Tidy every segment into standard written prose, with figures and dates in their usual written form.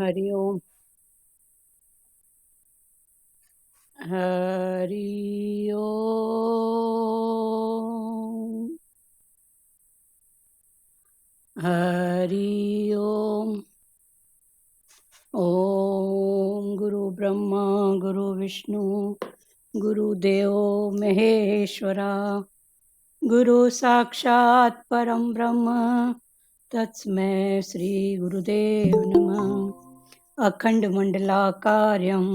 हरि ओम। हरि ओम। हरि ओम। ओम गुरु ब्रह्मा गुरु विष्णु गुरुदेव महेश्वरा गुरु साक्षात् परम ब्रह्म तस्मै श्री गुरुदेव नमः। अखंड मंडलाकारं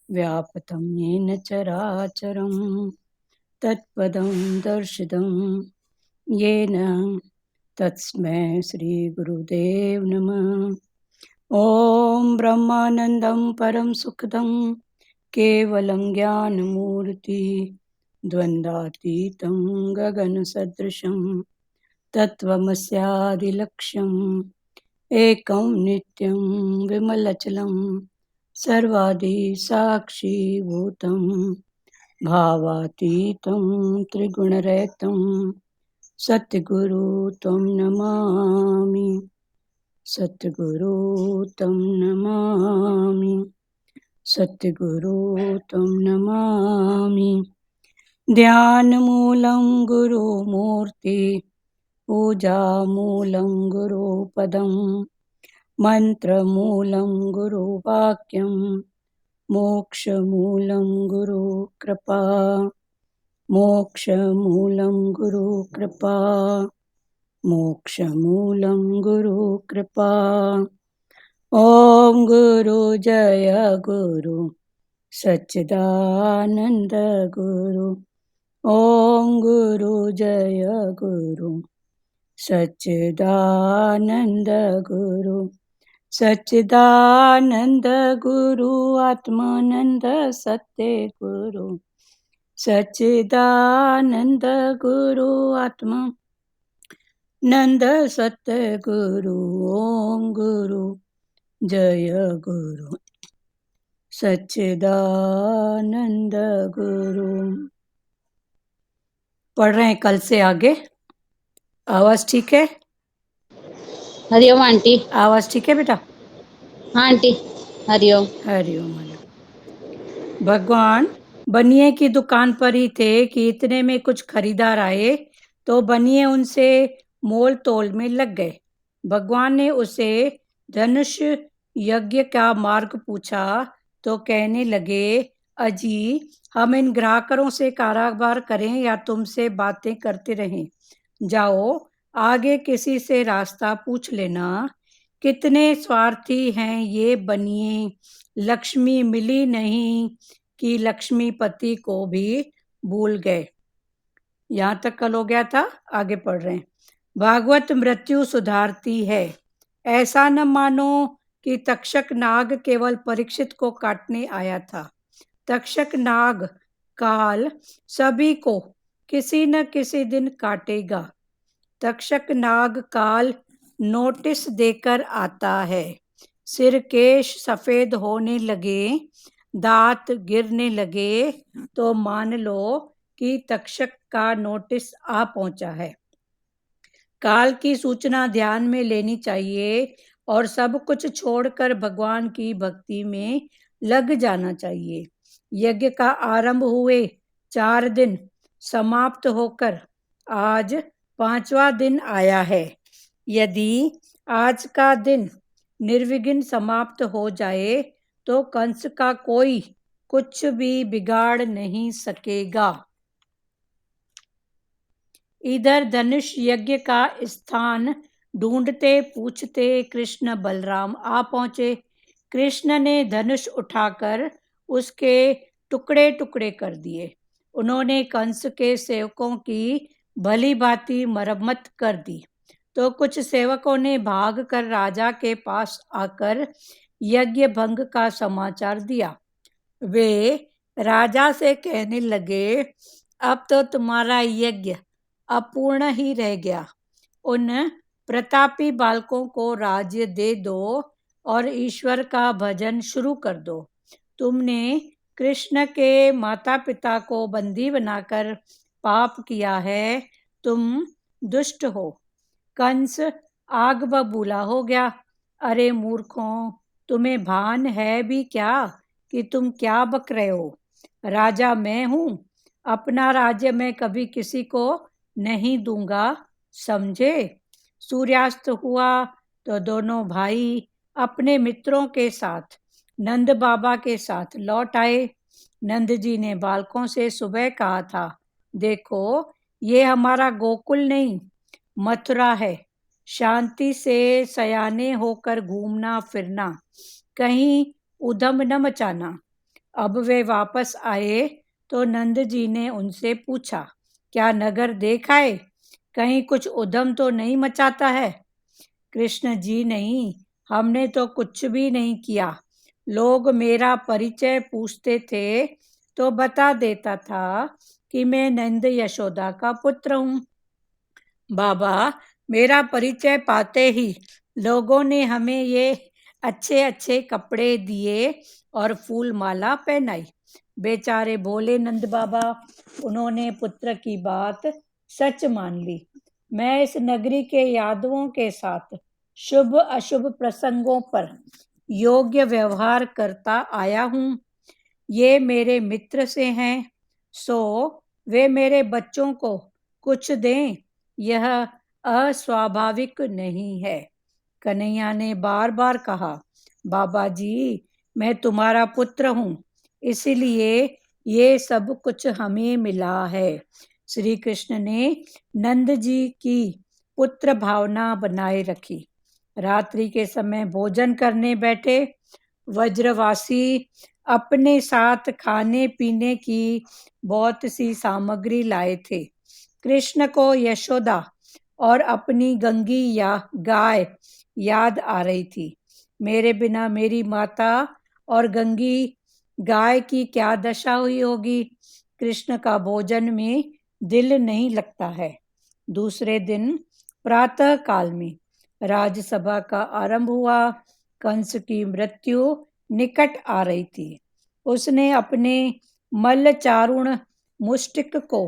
व्याप्तं येन चराचरं तत्पदं दर्शितं येन तस्मै श्री गुरुदेव नमः। ओम ब्रह्मानंदं परम सुखदं केवलं ज्ञानमूर्ति द्वंद्वातीतं गगनसदृशं तत्त्वमस्यादिलक्ष्यम् एकं नित्यं विमलचलं सर्वादिसाक्षिभूतं भावातीतं त्रिगुणरहितं सद्गुरु तं नमामि। सद्गुरु तं नमामि। सद्गुरु तं नमामि। ध्यानमूलं गुरुमूर्ति पूजामूलं गुरुपदं मन्त्रमूलं गुरुवाक्यं मोक्षमूलं गुरुकृपा। मोक्षमूलं गुरुकृपा। मोक्षमूलं गुरुकृपा। ॐ गुरु जय गुरु सच्चिदानंद गुरु। ॐ गुरु जय गुरु सच्चिदानंद गुरु। सच्चिदानंद गुरु आत्मानंद सत्य गुरु। सच्चिदानंद गुरु आत्मा नंद सत्य गुरु। ओम गुरु जय गुरु सच्चिदानंद गुरु। पढ़ रहे हैं कल से आगे। आवाज ठीक है? हरिओम आंटी। आवाज ठीक है बेटा? हाँ आंटी, हरिओम। हरिओम हरिओम। भगवान बनिए की दुकान पर ही थे कि इतने में कुछ खरीदार आए तो बनिए उनसे मोल तोल में लग गए। भगवान ने उसे धनुष यज्ञ का मार्ग पूछा तो कहने लगे, अजी हम इन ग्राहकों से कारोबार करें या तुमसे बातें करते रहें? जाओ आगे किसी से रास्ता पूछ लेना। कितने स्वार्थी हैं ये बनिए। लक्ष्मी मिली नहीं कि लक्ष्मीपति को भी भूल गए। यहाँ तक कल हो गया था, आगे पढ़ रहे हैं। भागवत मृत्यु सुधारती है। ऐसा न मानो कि तक्षक नाग केवल परीक्षित को काटने आया था। तक्षक नाग काल सभी को किसी न किसी दिन काटेगा। तक्षक नाग काल नोटिस देकर आता है। सिर केश सफेद होने लगे, दांत गिरने लगे तो मान लो कि तक्षक का नोटिस आ पहुंचा है। काल की सूचना ध्यान में लेनी चाहिए और सब कुछ छोड़कर भगवान की भक्ति में लग जाना चाहिए। यज्ञ का आरंभ हुए 4 दिन समाप्त होकर आज 5वां दिन आया है। यदि आज का दिन निर्विघ्न समाप्त हो जाए तो कंस का कोई कुछ भी बिगाड़ नहीं सकेगा। इधर धनुष यज्ञ का स्थान ढूंढते पूछते कृष्ण बलराम आ पहुंचे। कृष्ण ने धनुष उठाकर उसके टुकड़े टुकड़े कर दिए। उन्होंने कंस के सेवकों की भली भांति मरम्मत कर दी तो कुछ सेवकों ने भागकर राजा के पास आकर यज्ञ भंग का समाचार दिया। वे राजा से कहने लगे, अब तो तुम्हारा यज्ञ अपूर्ण ही रह गया। उन प्रतापी बालकों को राज्य दे दो और ईश्वर का भजन शुरू कर दो। तुमने कृष्ण के माता पिता को बंदी बनाकर पाप किया है। तुम दुष्ट हो। कंस आग बबूला हो गया। अरे मूर्खों, तुम्हें भान है भी क्या कि तुम क्या बक रहे हो? राजा मैं हूं, अपना राज्य मैं कभी किसी को नहीं दूंगा, समझे? सूर्यास्त हुआ तो दोनों भाई अपने मित्रों के साथ नंद बाबा के साथ लौट आए। नंद जी ने बालकों से सुबह कहा था, देखो ये हमारा गोकुल नहीं मथुरा है। शांति से सयाने होकर घूमना फिरना, कहीं उधम न मचाना। अब वे वापस आए तो नंद जी ने उनसे पूछा, क्या नगर देख आए? कहीं कुछ उधम तो नहीं मचाता है? कृष्ण जी नहीं, हमने तो कुछ भी नहीं किया। लोग मेरा परिचय पूछते थे तो बता देता था कि मैं नंद यशोदा का पुत्र हूँ। बाबा, मेरा परिचय पाते ही लोगों ने हमें ये अच्छे अच्छे कपड़े दिए और फूल माला पहनाई। बेचारे भोले नंद बाबा, उन्होंने पुत्र की बात सच मान ली। मैं इस नगरी के यादवों के साथ शुभ अशुभ प्रसंगों पर योग्य व्यवहार करता आया हूँ। ये मेरे मित्र से हैं, सो वे मेरे बच्चों को कुछ दें, यह अस्वाभाविक नहीं है। कन्हैया ने बार बार कहा, बाबा जी मैं तुम्हारा पुत्र हूँ, इसलिए ये सब कुछ हमें मिला है। श्री कृष्ण ने नंद जी की पुत्र भावना बनाए रखी। रात्रि के समय भोजन करने बैठे। वज्रवासी अपने साथ खाने पीने की बहुत सी सामग्री लाए थे। कृष्ण को यशोदा और अपनी गंगी या गाय याद आ रही थी। मेरे बिना मेरी माता और गंगी गाय की क्या दशा हुई होगी? कृष्ण का भोजन में दिल नहीं लगता है। दूसरे दिन प्रातः काल में राजसभा का आरंभ हुआ। कंस की मृत्यु निकट आ रही थी। उसने अपने मल्लचारुण मुष्टिक को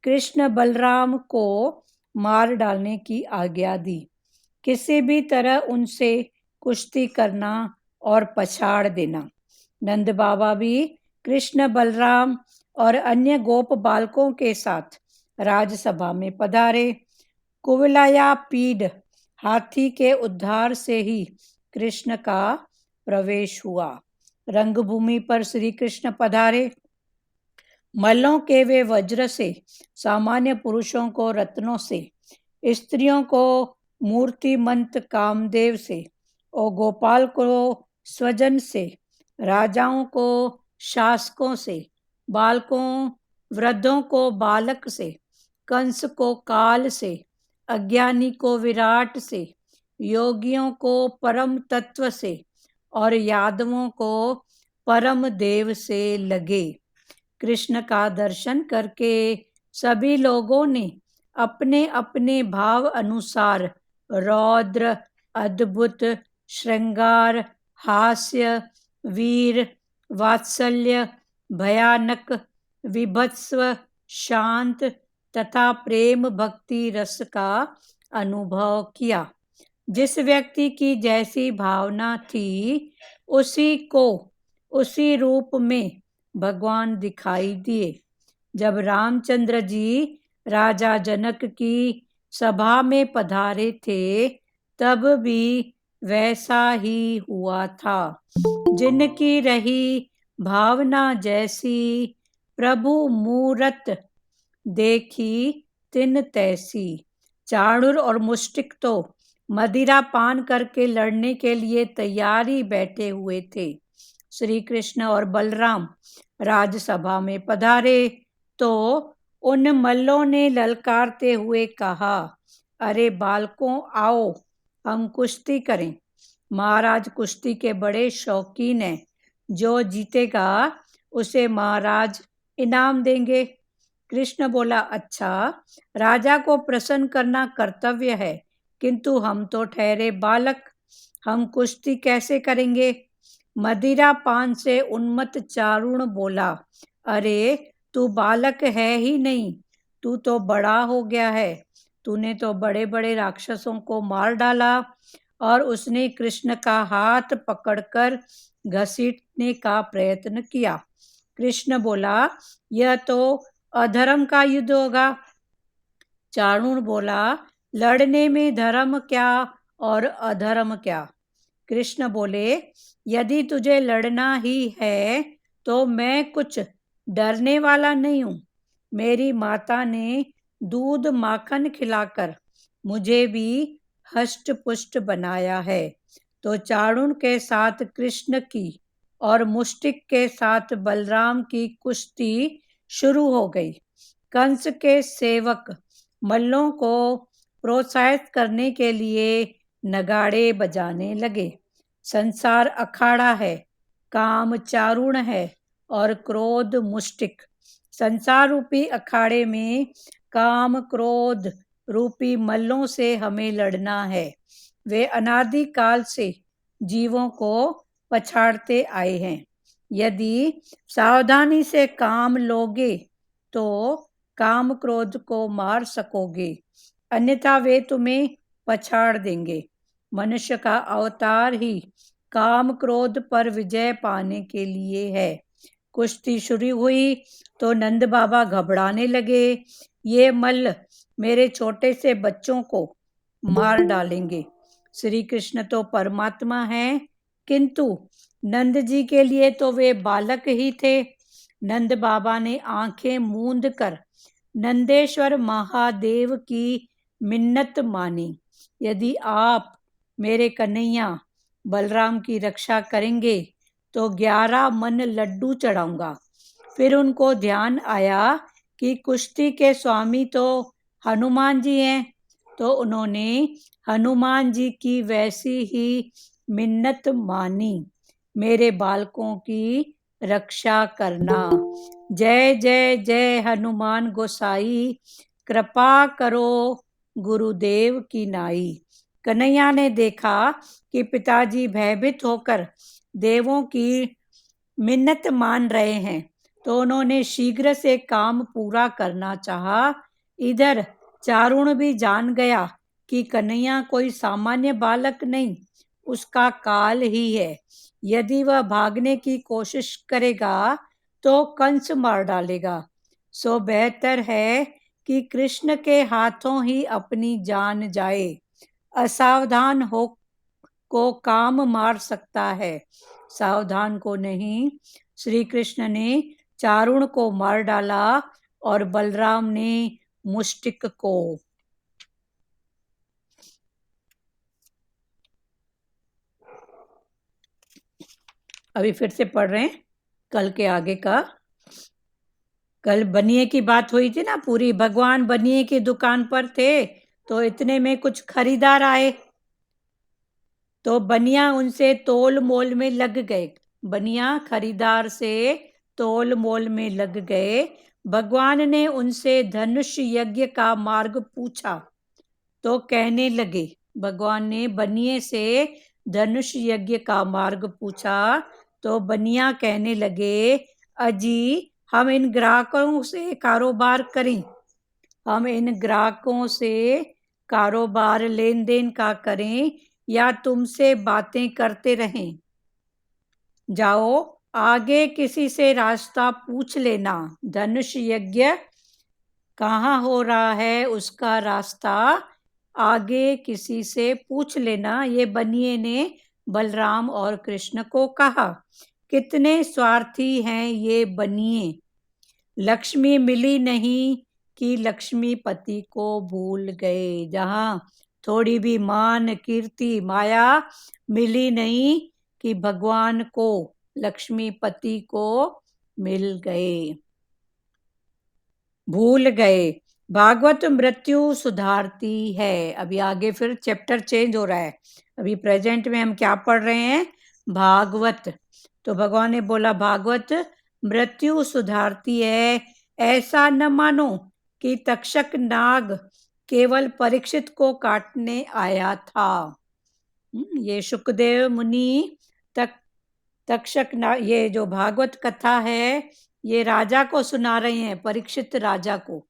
कृष्ण बलराम को मार डालने की आज्ञा दी। किसी भी तरह उनसे कुश्ती करना और पछाड़ देना। नंद बाबा भी कृष्ण बलराम और अन्य गोप बालकों के साथ राजसभा में पधारे। कुवलया पीढ़ हाथी के उद्धार से ही कृष्ण का प्रवेश हुआ। रंगभूमि पर श्री कृष्ण पधारे। मल्लों के वे वज्र से, सामान्य पुरुषों को रत्नों से, स्त्रियों को मूर्तिमंत कामदेव से और गोपाल को स्वजन से, राजाओं को शासकों से, बालकों वृद्धों को बालक से, कंस को काल से, अज्ञानी को विराट से, योगियों को परम तत्व से और यादवों को परम देव से लगे। कृष्ण का दर्शन करके सभी लोगों ने अपने अपने भाव अनुसार रौद्र, अद्भुत, श्रृंगार, हास्य, वीर, वात्सल्य, भयानक, विभत्स्व, शांत तथा प्रेम भक्ति रस का अनुभव किया। जिस व्यक्ति की जैसी भावना थी उसी को उसी रूप में भगवान दिखाई दिए। जब रामचंद्र जी राजा जनक की सभा में पधारे थे तब भी वैसा ही हुआ था। जिनकी रही भावना जैसी, प्रभु मूरत देखी तिन तैसी। चाणूर और मुष्टिक तो मदिरा पान करके लड़ने के लिए तैयार ही बैठे हुए थे। श्री कृष्ण और बलराम राजसभा में पधारे तो उन मल्लों ने ललकारते हुए कहा, अरे बालकों आओ, हम कुश्ती करें। महाराज कुश्ती के बड़े शौकीन हैं। जो जीतेगा उसे महाराज इनाम देंगे। कृष्ण बोला, अच्छा, राजा को प्रसन्न करना कर्तव्य है, किंतु हम तो ठहरे बालक, हम कुश्ती कैसे करेंगे? मदिरा पान से उन्मत्त चारुण बोला, अरे तू बालक है ही नहीं, तू तो बड़ा हो गया है। तूने तो बड़े बड़े राक्षसों को मार डाला और उसने कृष्ण का हाथ पकड़कर घसीटने का प्रयत्न किया। कृष्ण बोला, यह तो अधर्म का युद्ध होगा। चारुण बोला, लड़ने में धर्म क्या और अधर्म क्या। कृष्ण बोले, यदि तुझे लड़ना ही है तो मैं कुछ डरने वाला नहीं हूं। मेरी माता ने दूध माखन खिलाकर मुझे भी हष्ट पुष्ट बनाया है। तो चारुण के साथ कृष्ण की और मुष्टिक के साथ बलराम की कुश्ती शुरू हो गई। कंस के सेवक मल्लों को प्रोत्साहित करने के लिए नगाड़े बजाने लगे। संसार अखाड़ा है, काम चारुण है और क्रोध मुष्टिक। संसार रूपी अखाड़े में काम क्रोध रूपी मल्लों से हमें लड़ना है। वे अनादि काल से जीवों को पछाड़ते आए हैं। यदि सावधानी से काम लोगे तो काम क्रोध को मार सकोगे, अन्यथा वे तुम्हें पछाड़ देंगे। मनुष्य का अवतार ही काम क्रोध पर विजय पाने के लिए है। कुश्ती शुरू हुई तो नंद बाबा घबराने लगे। ये मल्ल मेरे छोटे से बच्चों को मार डालेंगे। श्री कृष्ण तो परमात्मा हैं, किंतु नंद जी के लिए तो वे बालक ही थे। नंद बाबा ने आंखें मूंद कर नंदेश्वर महादेव की मिन्नत मानी, यदि आप मेरे कन्हैया बलराम की रक्षा करेंगे तो 11 मन लड्डू चढ़ाऊंगा। फिर उनको ध्यान आया कि कुश्ती के स्वामी तो हनुमान जी हैं, तो उन्होंने हनुमान जी की वैसी ही मिन्नत मानी, मेरे बालकों की रक्षा करना। जय जय जय हनुमान गोसाई, कृपा करो गुरुदेव की नाई। कन्हैया ने देखा कि पिताजी भयभीत होकर देवों की मिन्नत मान रहे हैं, तो उन्होंने शीघ्र से काम पूरा करना चाहा। इधर चारुण भी जान गया कि कन्हैया कोई सामान्य बालक नहीं, उसका काल ही है। यदि वह भागने की कोशिश करेगा तो कंस मार डालेगा। सो बेहतर है कि कृष्ण के हाथों ही अपनी जान जाए। असावधान हो को काम मार सकता है, सावधान को नहीं। श्री कृष्ण ने चारुण को मार डाला और बलराम ने मुष्टिक को। अभी फिर से पढ़ रहे हैं कल के आगे का। कल बनिए की बात हुई थी ना पूरी। भगवान बनिए की दुकान पर थे तो इतने में कुछ खरीदार आए, तो बनिया उनसे तोल मोल में लग गए। बनिया खरीदार से तोल मोल में लग गए। भगवान ने उनसे धनुष यज्ञ का मार्ग पूछा तो कहने लगे, भगवान ने बनिए से धनुष यज्ञ का मार्ग पूछा तो बनिया कहने लगे, अजी हम इन ग्राहकों से कारोबार करें, हम इन ग्राहकों से कारोबार लेन देन का करें या तुमसे बातें करते रहें। जाओ आगे किसी से रास्ता पूछ लेना, धनुष यज्ञ कहाँ हो रहा है उसका रास्ता आगे किसी से पूछ लेना। ये बनिए ने बलराम और कृष्ण को कहा। कितने स्वार्थी हैं ये बनिए, लक्ष्मी मिली नहीं कि लक्ष्मीपति को भूल गए। जहां थोड़ी भी मान कीर्ति माया मिली नहीं कि भगवान को लक्ष्मीपति को मिल गए, भूल गए। भागवत मृत्यु सुधारती है। अभी आगे फिर चैप्टर चेंज हो रहा है। अभी प्रेजेंट में हम क्या पढ़ रहे हैं, भागवत। तो भगवान ने बोला भागवत मृत्यु सुधारती है। ऐसा न मानो कि तक्षक नाग केवल परीक्षित को काटने आया था। ये शुकदेव मुनि तक्षक नाग, ये जो भागवत कथा है ये राजा को सुना रहे हैं, परीक्षित राजा को।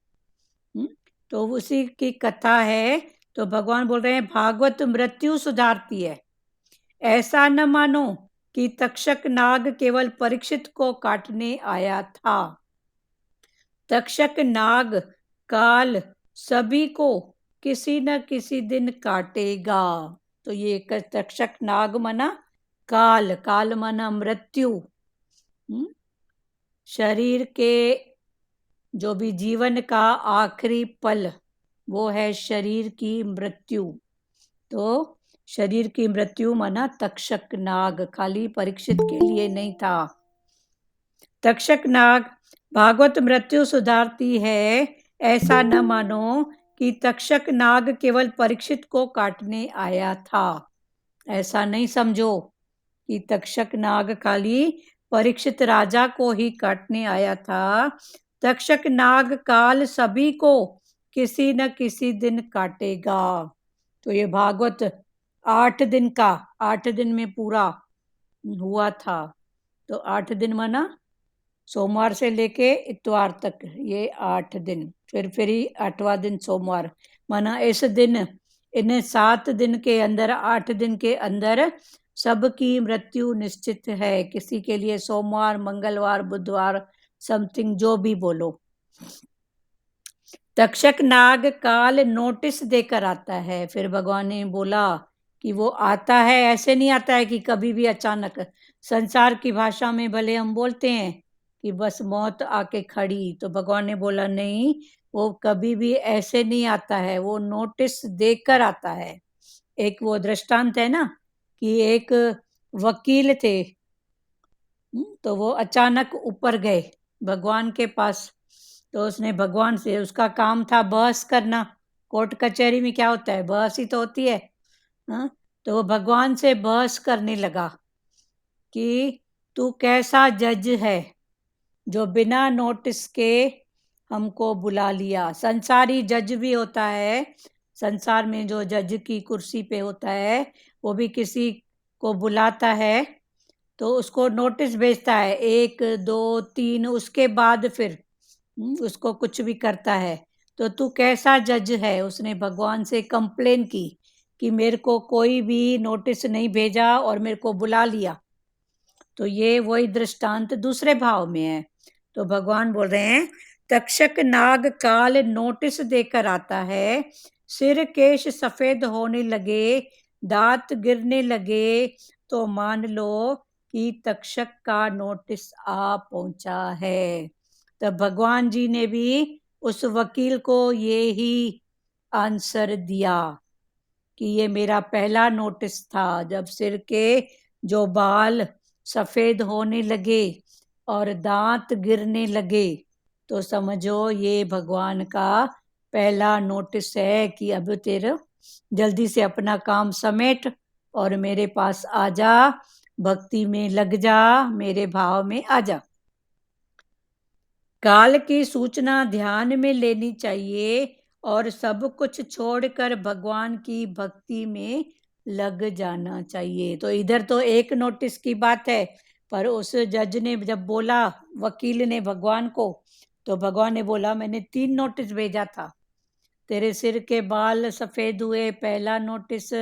तो उसी की कथा है। तो भगवान बोल रहे हैं भागवत मृत्यु सुधारती है। ऐसा न मानो कि तक्षक नाग केवल परीक्षित को काटने आया था। तक्षक नाग काल सभी को किसी न किसी दिन काटेगा। तो ये तक्षक नाग मना काल, काल मना मृत्यु। शरीर के जो भी जीवन का आखिरी पल वो है शरीर की मृत्यु। तो शरीर की मृत्यु माना तक्षक नाग, खाली परीक्षित के लिए नहीं था। तक्षक नाग भागवत मृत्यु सुधारती है। ऐसा न मानो कि तक्षक नाग केवल परीक्षित को काटने आया था। ऐसा नहीं समझो कि तक्षक नाग खाली परीक्षित राजा को ही काटने आया था। तक्षक नाग काल सभी को किसी न किसी दिन काटेगा। तो ये भागवत 8 दिन का, 8 दिन में पूरा हुआ था। तो 8 दिन माना सोमवार से लेके इतवार तक, ये 8 दिन, फिर ही 8वां दिन सोमवार। माना इस दिन, इन 7 दिन के अंदर, 8 दिन के अंदर सबकी मृत्यु निश्चित है। किसी के लिए सोमवार, मंगलवार, बुधवार, समथिंग जो भी बोलो। तक्षक नाग काल नोटिस देकर आता है। फिर भगवान ने बोला कि वो आता है, ऐसे नहीं आता है कि कभी भी अचानक। संसार की भाषा में भले हम बोलते हैं कि बस मौत आके खड़ी, तो भगवान ने बोला नहीं, वो कभी भी ऐसे नहीं आता है, वो नोटिस देकर आता है। एक वो दृष्टांत है ना कि एक वकील थे, तो वो अचानक ऊपर गए भगवान के पास। तो उसने भगवान से, उसका काम था बहस करना। कोर्ट कचहरी में क्या होता है, बहस ही तो होती है। तो वो भगवान से बहस करने लगा कि तू कैसा जज है जो बिना नोटिस के हमको बुला लिया। संसारी जज भी होता है, संसार में जो जज की कुर्सी पे होता है वो भी किसी को बुलाता है तो उसको नोटिस भेजता है, 1 2 3, उसके बाद फिर उसको कुछ भी करता है। तो तू कैसा जज है। उसने भगवान से कंप्लेन की कि मेरे को कोई भी नोटिस नहीं भेजा और मेरे को बुला लिया। तो ये वही दृष्टांत दूसरे भाव में है। तो भगवान बोल रहे हैं तक्षक नाग काल नोटिस देकर आता है। सिर केश सफेद होने लगे, दांत गिरने लगे, तो मान लो कि तक्षक का नोटिस आ पहुंचा है। तब भगवान जी ने भी उस वकील को ये ही आंसर दिया कि ये मेरा पहला नोटिस था। जब सिर के जो बाल सफेद होने लगे और दांत गिरने लगे तो समझो ये भगवान का पहला नोटिस है कि अब तेरे जल्दी से अपना काम समेट और मेरे पास आ जा, भक्ति में लग जा, मेरे भाव में आ जा। काल की सूचना ध्यान में लेनी चाहिए और सब कुछ छोड़कर भगवान की भक्ति में लग जाना चाहिए। तो इधर तो एक नोटिस की बात है, पर उस जज ने जब बोला, वकील ने भगवान को, तो भगवान ने बोला मैंने 3 नोटिस भेजा था। तेरे सिर के बाल सफेद हुए, पहला नोटिस,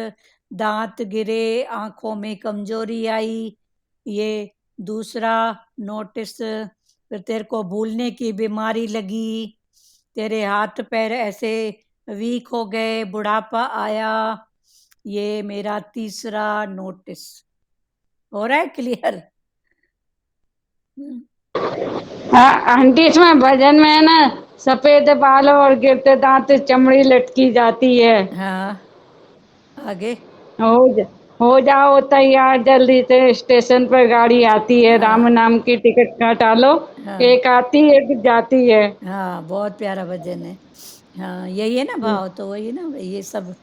दांत गिरे, आंखों में कमजोरी आई, ये दूसरा नोटिस, फिर तेरे को भूलने की बीमारी लगी, तेरे हाथ पैर ऐसे वीक हो गए, बुढ़ापा आया, ये मेरा तीसरा नोटिस। हो रहा है क्लियर? हाँ आंटी, इसमें भजन में है ना, सफेद बाल और गिरते दांत, चमड़ी लटकी जाती है। हाँ, आगे। हो जाओ तैयार, जल्दी से स्टेशन पर गाड़ी आती है, राम हाँ नाम की टिकट कटा लो, हाँ एक आती एक जाती है। हाँ, बहुत प्यारा भजन है। हाँ, यही है ना भाव, तो वही ना ये सब।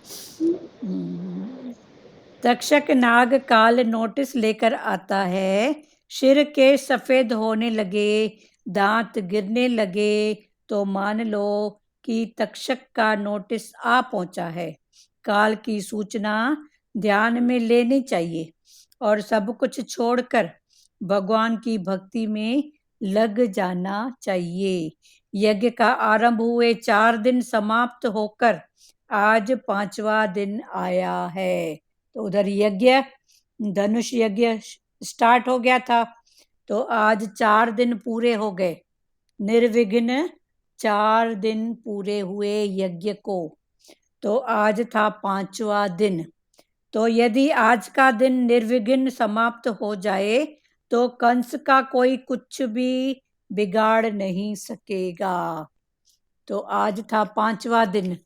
तक्षक नाग काल नोटिस लेकर आता है। सिर के सफेद होने लगे, दांत गिरने लगे, तो मान लो कि तक्षक का नोटिस आ पहुंचा है। काल की सूचना ध्यान में लेनी चाहिए और सब कुछ छोड़कर भगवान की भक्ति में लग जाना चाहिए। यज्ञ का आरंभ हुए 4 दिन समाप्त होकर आज 5वां दिन आया है। तो उधर यज्ञ, धनुष यज्ञ स्टार्ट हो गया था, तो आज 4 दिन पूरे हो गए, निर्विघ्न 4 दिन पूरे हुए यज्ञ को। तो आज था 5वां दिन। तो यदि आज का दिन निर्विघ्न समाप्त हो जाए तो कंस का कोई कुछ भी बिगाड़ नहीं सकेगा। तो आज था 5वां दिन,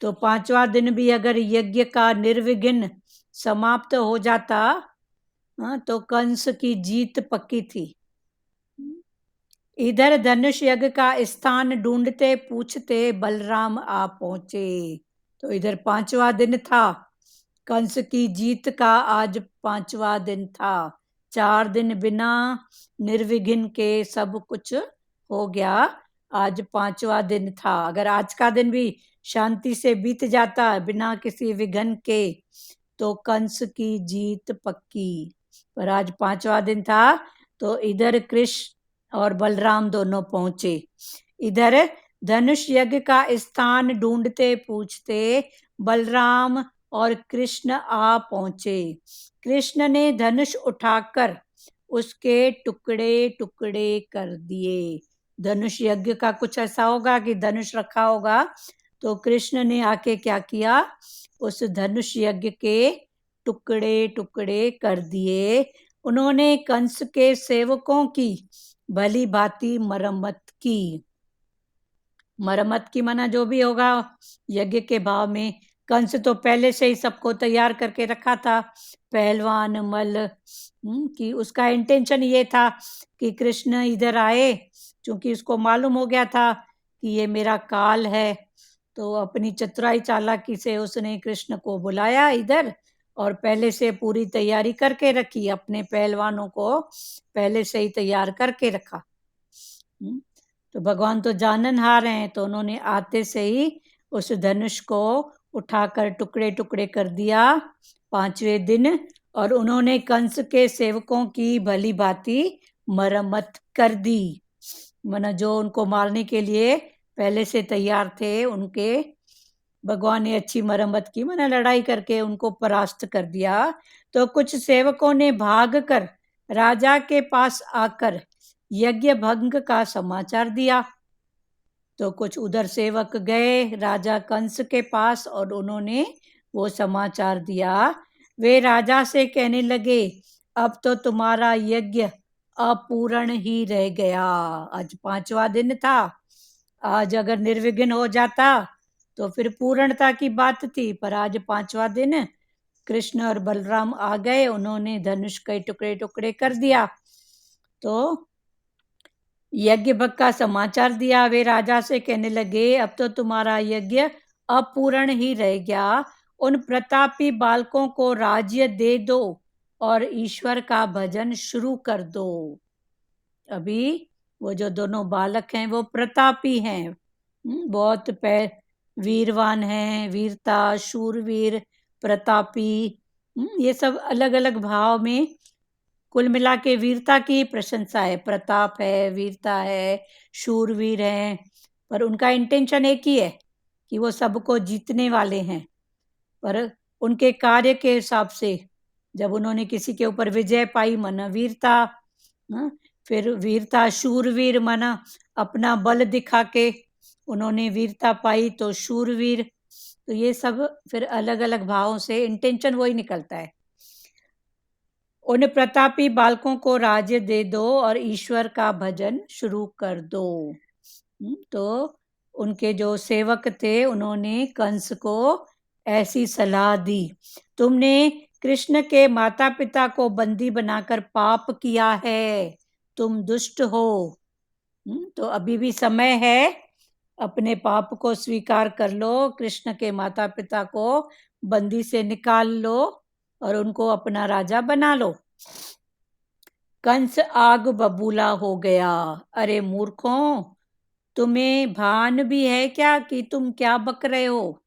तो 5वां दिन भी अगर यज्ञ का निर्विघ्न समाप्त हो जाता, तो कंस की जीत पक्की थी। इधर धनुष यज्ञ का स्थान ढूंढते पूछते बलराम आ पहुंचे। तो इधर 5वां दिन था, कंस की जीत का आज 5वां दिन था। 4 दिन बिना निर्विघ्न के सब कुछ हो गया, आज 5वां दिन था। अगर आज का दिन भी शांति से बीत जाता बिना किसी विघ्न के, तो कंस की जीत पक्की। पर आज 5वां दिन था, तो इधर कृष्ण और बलराम दोनों पहुंचे। इधर धनुष यज्ञ का स्थान ढूंढते पूछते बलराम और कृष्ण आ पहुंचे। कृष्ण ने धनुष उठाकर उसके टुकड़े टुकड़े कर दिए। धनुष यज्ञ का कुछ ऐसा होगा कि धनुष रखा होगा, तो कृष्ण ने आके क्या किया, उस धनुष यज्ञ के टुकड़े टुकड़े कर दिए। उन्होंने कंस के सेवकों की भली भांति मरम्मत की। मरम्मत की माना जो भी होगा यज्ञ के भाव में। कंस तो पहले से ही सबको तैयार करके रखा था, पहलवान मल, कि उसका इंटेंशन ये था कि कृष्ण इधर आए, क्योंकि उसको मालूम हो गया था कि ये मेरा काल है। तो अपनी चतुराई चालाकी से उसने कृष्ण को बुलाया इधर, और पहले से पूरी तैयारी करके रखी, अपने पहलवानों को पहले से ही तैयार करके रखा। तो भगवान तो जाननहार हैं, तो उन्होंने आते से ही उस धनुष को उठाकर टुकड़े टुकड़े कर दिया 5वें दिन, और उन्होंने कंस के सेवकों की भली भांति मरम्मत कर दी। माना जो उनको मारने के लिए पहले से तैयार थे, उनके भगवान ने अच्छी मरम्मत की, माना लड़ाई करके उनको परास्त कर दिया। तो कुछ सेवकों ने भागकर राजा के पास आकर यज्ञ भंग का समाचार दिया। तो कुछ उधर सेवक गए राजा कंस के पास और उन्होंने वो समाचार दिया। वे राजा से कहने लगे, अब तो तुम्हारा यज्ञ अपूर्ण ही रह गया। आज 5वां दिन था, आज अगर निर्विघ्न हो जाता तो फिर पूर्णता की बात थी, पर आज 5वां दिन कृष्ण और बलराम आ गए, उन्होंने धनुष के टुकड़े टुकड़े कर दिया। तो यज्ञ भंग का समाचार दिया। वे राजा से कहने लगे, अब तो तुम्हारा यज्ञ अपूर्ण ही रह गया। उन प्रतापी बालकों को राज्य दे दो और ईश्वर का भजन शुरू कर दो। अभी वो जो दोनों बालक हैं वो प्रतापी हैं, बहुत वीरवान हैं, वीरता, शूरवीर, प्रतापी, ये सब अलग अलग भाव में, कुल मिला के वीरता की प्रशंसा है। प्रताप है, वीरता है, शूरवीर है, पर उनका इंटेंशन एक ही है कि वो सबको जीतने वाले हैं। पर उनके कार्य के हिसाब से जब उन्होंने किसी के ऊपर विजय पाई, माना वीरता, फिर वीरता, शूरवीर माना अपना बल दिखा के उन्होंने वीरता पाई, तो शूरवीर। तो ये सब फिर अलग अलग भावों से इंटेंशन वही निकलता है। उन प्रतापी बालकों को राज्य दे दो और ईश्वर का भजन शुरू कर दो। तो उनके जो सेवक थे उन्होंने कंस को ऐसी सलाह दी, तुमने कृष्ण के माता पिता को बंदी बनाकर पाप किया है, तुम दुष्ट हो। तो अभी भी समय है, अपने पाप को स्वीकार कर लो, कृष्ण के माता पिता को बंदी से निकाल लो और उनको अपना राजा बना लो। कंस आग बबूला हो गया, अरे मूर्खों, तुम्हें भान भी है क्या कि तुम क्या बक रहे हो?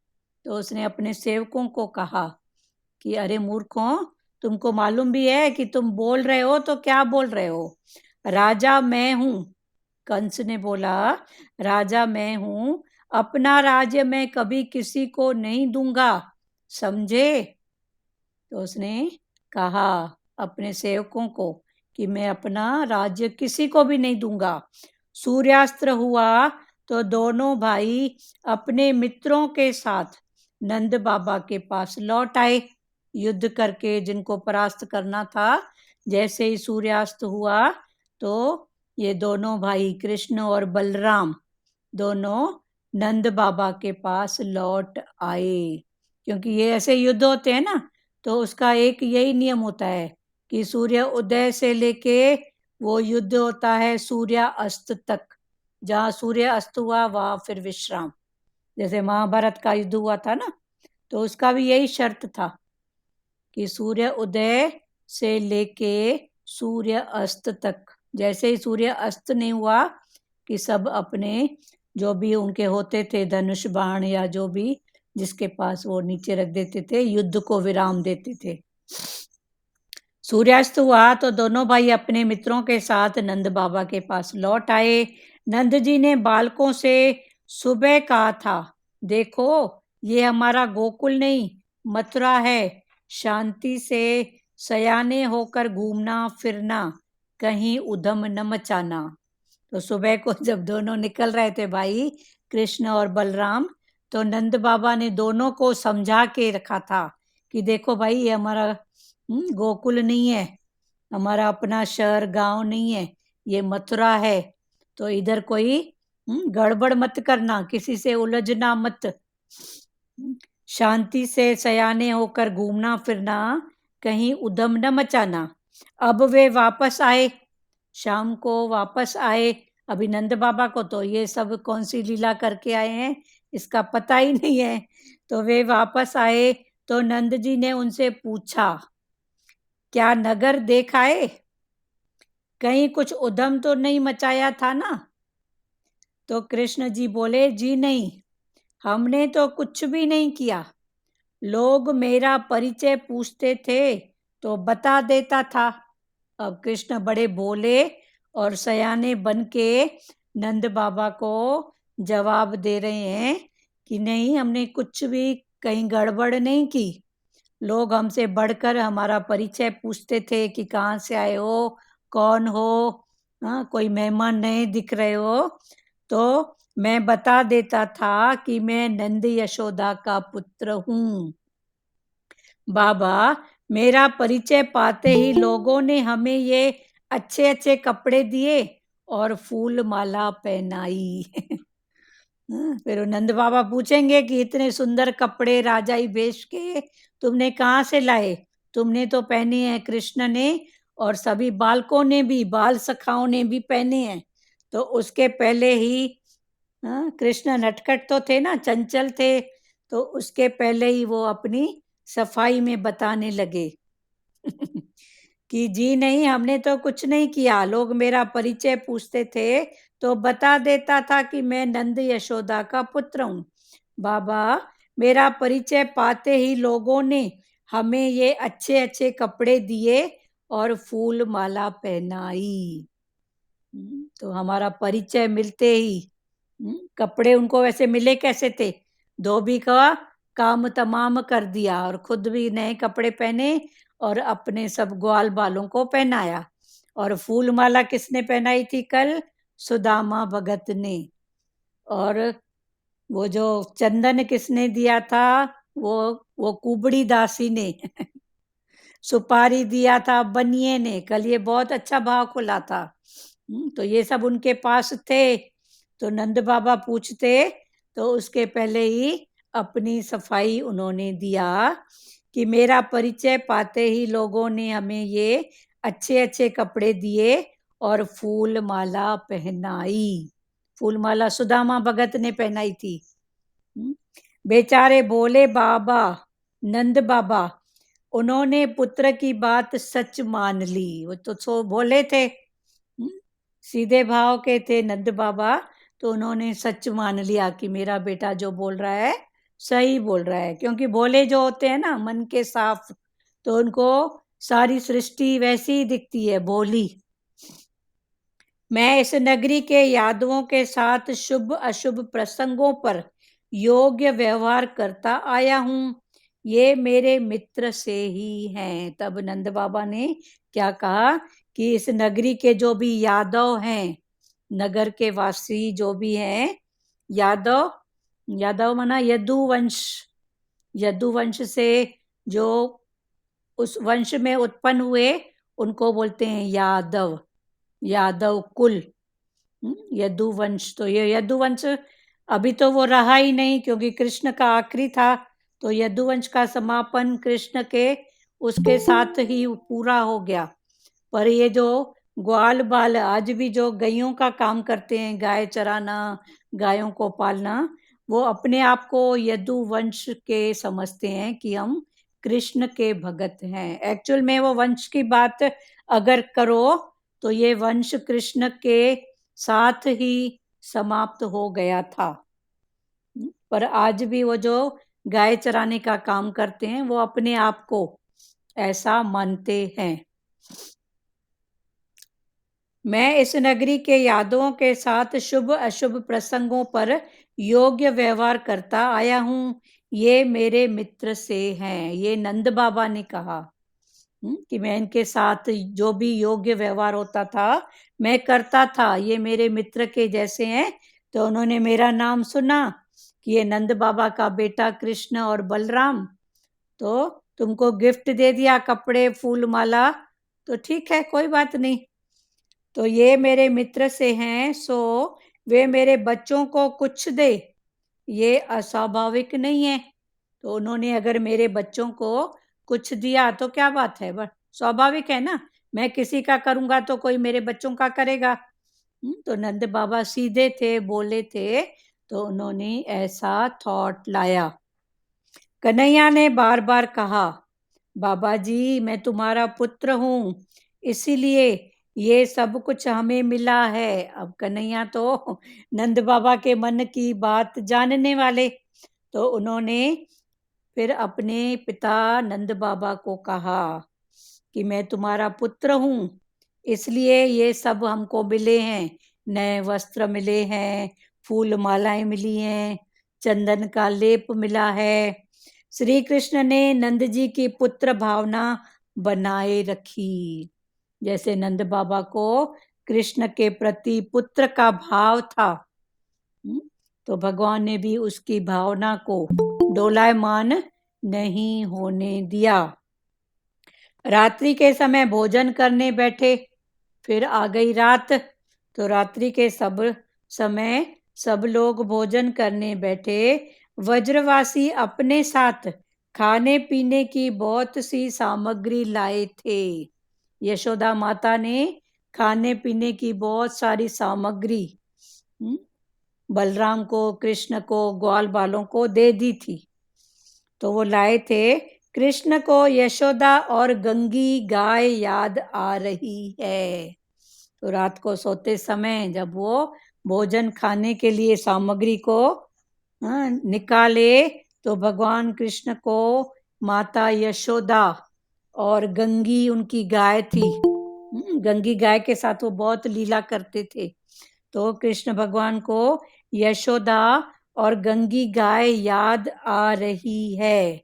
तो उसने अपने सेवकों को कहा कि अरे मूर्खों, तुमको मालूम भी है कि तुम बोल रहे हो तो क्या बोल रहे हो? राजा मैं हूं। कंस ने बोला, राजा मैं हूं, अपना राज्य मैं कभी किसी को नहीं दूंगा, समझे? तो उसने कहा अपने सेवकों को कि मैं अपना राज्य किसी को भी नहीं दूंगा। सूर्यास्त हुआ तो दोनों भाई अपने मित्रों के साथ नंद बाबा के पास लौट आए, युद्ध करके जिनको परास्त करना था। जैसे ही सूर्यास्त हुआ तो ये दोनों भाई कृष्ण और बलराम दोनों नंद बाबा के पास लौट आए। क्योंकि ये ऐसे युद्ध होते हैं ना, तो उसका एक यही नियम होता है कि सूर्य उदय से लेके वो युद्ध होता है सूर्य अस्त तक। जहाँ सूर्य अस्त हुआ वहां फिर विश्राम। जैसे महाभारत का युद्ध हुआ था ना, तो उसका भी यही शर्त था कि सूर्य उदय से लेके सूर्य अस्त तक। जैसे ही सूर्य अस्त नहीं हुआ कि सब अपने जो भी उनके होते थे धनुष बाण या जो भी जिसके पास वो नीचे रख देते थे, युद्ध को विराम देते थे। सूर्यास्त हुआ तो दोनों भाई अपने मित्रों के साथ नंद बाबा के पास लौट आए। नंद जी ने बालकों से सुबह कहा था, देखो ये हमारा गोकुल नहीं मथुरा है। शांति से सयाने होकर घूमना फिरना, कहीं उधम न मचाना। तो सुबह को जब दोनों निकल रहे थे भाई कृष्ण और बलराम, तो नंद बाबा ने दोनों को समझा के रखा था कि देखो भाई ये हमारा गोकुल नहीं है, हमारा अपना शहर गांव नहीं है, ये मथुरा है। तो इधर कोई गड़बड़ मत करना, किसी से उलझना मत। शांति से सयाने होकर घूमना फिरना, कहीं उधम न मचाना। अब वे वापस आए, शाम को वापस आए। अभी नंद बाबा को तो ये सब कौन सी लीला करके आए हैं इसका पता ही नहीं है। तो वे वापस आए तो नंद जी ने उनसे पूछा, क्या नगर देख आए? कहीं कुछ उधम तो नहीं मचाया था ना? तो कृष्ण जी बोले, जी नहीं, हमने तो कुछ भी नहीं किया। लोग मेरा परिचय पूछते थे तो बता देता था। अब कृष्ण बड़े भोले और सयाने बन के नंद बाबा को जवाब दे रहे हैं कि नहीं, हमने कुछ भी कहीं गड़बड़ नहीं की। लोग हमसे बढ़कर हमारा परिचय पूछते थे कि कहाँ से आए हो, कौन हो, हाँ कोई मेहमान नए दिख रहे हो, तो मैं बता देता था कि मैं नंद यशोदा का पुत्र हूँ। बाबा, मेरा परिचय पाते ही लोगों ने हमें ये अच्छे अच्छे कपड़े दिए और फूल माला पहनाई। फिर नंद बाबा पूछेंगे कि इतने सुंदर कपड़े राजाई वेश के तुमने कहाँ से लाए? तुमने तो पहने हैं कृष्ण ने और सभी बालकों ने भी, बाल सखाओं ने भी पहने हैं। तो उसके पहले ही कृष्ण नटखट तो थे ना, चंचल थे, तो उसके पहले ही वो अपनी सफाई में बताने लगे कि जी नहीं, हमने तो कुछ नहीं किया। लोग मेरा परिचय पूछते थे तो बता देता था कि मैं नंद यशोदा का पुत्र हूँ। बाबा, मेरा परिचय पाते ही लोगों ने हमें ये अच्छे अच्छे कपड़े दिए और फूल माला पहनाई। तो हमारा परिचय मिलते ही कपड़े उनको वैसे मिले कैसे थे? धोबी का काम तमाम कर दिया और खुद भी नए कपड़े पहने और अपने सब ग्वाल बालों को पहनाया। और फूल माला किसने पहनाई थी कल? सुदामा भगत ने। और वो जो चंदन किसने दिया था? वो कुबड़ी दासी ने। सुपारी दिया था बनिए ने। कल ये बहुत अच्छा भाव खुला था। तो ये सब उनके पास थे। तो नंद बाबा पूछते तो उसके पहले ही अपनी सफाई उन्होंने दिया कि मेरा परिचय पाते ही लोगों ने हमें ये अच्छे अच्छे कपड़े दिए और फूल माला पहनाई। फूल माला सुदामा भगत ने पहनाई थी। बेचारे बोले बाबा, नंद बाबा, उन्होंने पुत्र की बात सच मान ली। वो तो सो बोले थे, सीधे भाव के थे नंद बाबा, तो उन्होंने सच मान लिया कि मेरा बेटा जो बोल रहा है सही बोल रहा है। क्योंकि भोले जो होते हैं ना, मन के साफ, तो उनको सारी सृष्टि वैसी ही दिखती है, भोली। मैं इस नगरी के यादवों के साथ शुभ अशुभ प्रसंगों पर योग्य व्यवहार करता आया हूँ। ये मेरे मित्र से ही हैं। तब नंद बाबा ने क्या कहा कि इस नगरी के जो भी यादव हैं, नगर के वासी जो भी हैं, यादव, यादव माना यदुवंश, यदुवंश से जो उस वंश में उत्पन्न हुए उनको बोलते हैं यादव, यादव कुल। यदुवंश, तो ये यदुवंश अभी तो वो रहा ही नहीं क्योंकि कृष्ण का आखिरी था, तो यदुवंश का समापन कृष्ण के उसके साथ ही पूरा हो गया। पर ये जो ग्वाल बाल आज भी जो गायों का काम करते हैं, गाय चराना, गायों को पालना, वो अपने आप को यदुवंश के समझते हैं कि हम कृष्ण के भगत हैं। एक्चुअल में वो वंश की बात अगर करो तो ये वंश कृष्ण के साथ ही समाप्त हो गया था। पर आज भी वो जो गाय चराने का काम करते हैं वो अपने आप को ऐसा मानते हैं। मैं इस नगरी के यादवों के साथ शुभ अशुभ प्रसंगों पर योग्य व्यवहार करता आया हूँ। ये मेरे मित्र से हैं। ये नंद बाबा ने कहा कि मैं इनके साथ जो भी योग्य व्यवहार होता था मैं करता था, ये मेरे मित्र के जैसे हैं। तो उन्होंने मेरा नाम सुना कि ये नंद बाबा का बेटा कृष्ण और बलराम, तो तुमको गिफ्ट दे दिया, कपड़े फूल माला, तो ठीक है, कोई बात नहीं। तो ये मेरे मित्र से हैं, सो वे मेरे बच्चों को कुछ दे, ये अस्वाभाविक नहीं है। तो उन्होंने अगर मेरे बच्चों को कुछ दिया तो क्या बात है, बस स्वाभाविक है ना। मैं किसी का करूंगा तो कोई मेरे बच्चों का करेगा। तो नंद बाबा सीधे थे, बोले थे, तो उन्होंने ऐसा थॉट लाया। कन्हैया ने बार बार कहा, बाबा जी मैं तुम्हारा पुत्र हूँ, इसीलिए ये सब कुछ हमें मिला है। अब कन्हैया तो नंद बाबा के मन की बात जानने वाले, तो उन्होंने फिर अपने पिता नंद बाबा को कहा कि मैं तुम्हारा पुत्र हूँ, इसलिए ये सब हमको मिले हैं। नए वस्त्र मिले हैं, फूल मालाएं मिली हैं, चंदन का लेप मिला है। श्री कृष्ण ने नंद जी की पुत्र भावना बनाए रखी। जैसे नंद बाबा को कृष्ण के प्रति पुत्र का भाव था, तो भगवान ने भी उसकी भावना को डोलायमान नहीं होने दिया। रात्रि के समय भोजन करने बैठे, फिर आ गई रात, तो रात्रि के समय सब लोग भोजन करने बैठे। वज्रवासी अपने साथ खाने पीने की बहुत सी सामग्री लाए थे। यशोदा माता ने खाने पीने की बहुत सारी सामग्री बलराम को, कृष्ण को, ग्वाल बालों को दे दी थी। तो वो लाए थे। कृष्ण को यशोदा और गंगी गाय याद आ रही है। तो रात को सोते समय जब वो भोजन खाने के लिए सामग्री को निकाले, तो भगवान कृष्ण को माता यशोदा और गंगी उनकी गाय थी, गंगी गाय के साथ वो बहुत लीला करते थे। तो कृष्ण भगवान को यशोदा और गंगी गाय याद आ रही है।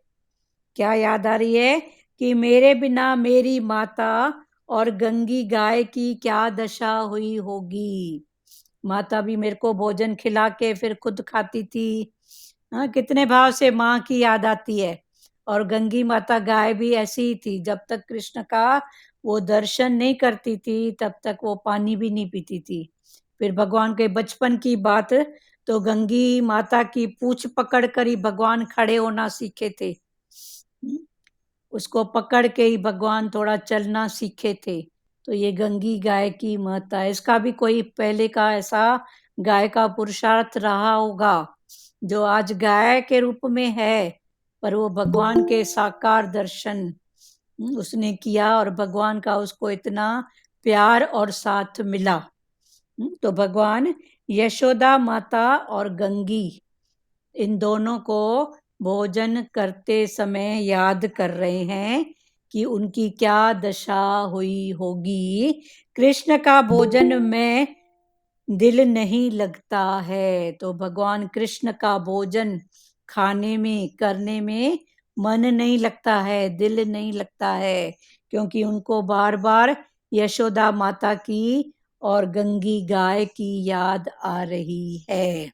क्या याद आ रही है कि मेरे बिना मेरी माता और गंगी गाय की क्या दशा हुई होगी। माता भी मेरे को भोजन खिला के फिर खुद खाती थी। हाँ, कितने भाव से माँ की याद आती है। और गंगी माता गाय भी ऐसी ही थी, जब तक कृष्ण का वो दर्शन नहीं करती थी तब तक वो पानी भी नहीं पीती थी। फिर भगवान के बचपन की बात, तो गंगी माता की पूंछ पकड़ कर ही भगवान खड़े होना सीखे थे। उसको पकड़ के ही भगवान थोड़ा चलना सीखे थे। तो ये गंगी गाय की महत्ता है। इसका भी कोई पहले का ऐसा गाय का पुरुषार्थ रहा होगा जो आज गाय के रूप में है, पर वो भगवान के साकार दर्शन उसने किया और भगवान का उसको इतना प्यार और साथ मिला। तो भगवान यशोदा माता और गंगी इन दोनों को भोजन करते समय याद कर रहे हैं कि उनकी क्या दशा हुई होगी। कृष्ण का भोजन मैं दिल नहीं लगता है। तो भगवान कृष्ण का भोजन खाने में करने में मन नहीं लगता है, दिल नहीं लगता है, क्योंकि उनको बार बार यशोदा माता की और गंगी गाय की याद आ रही है।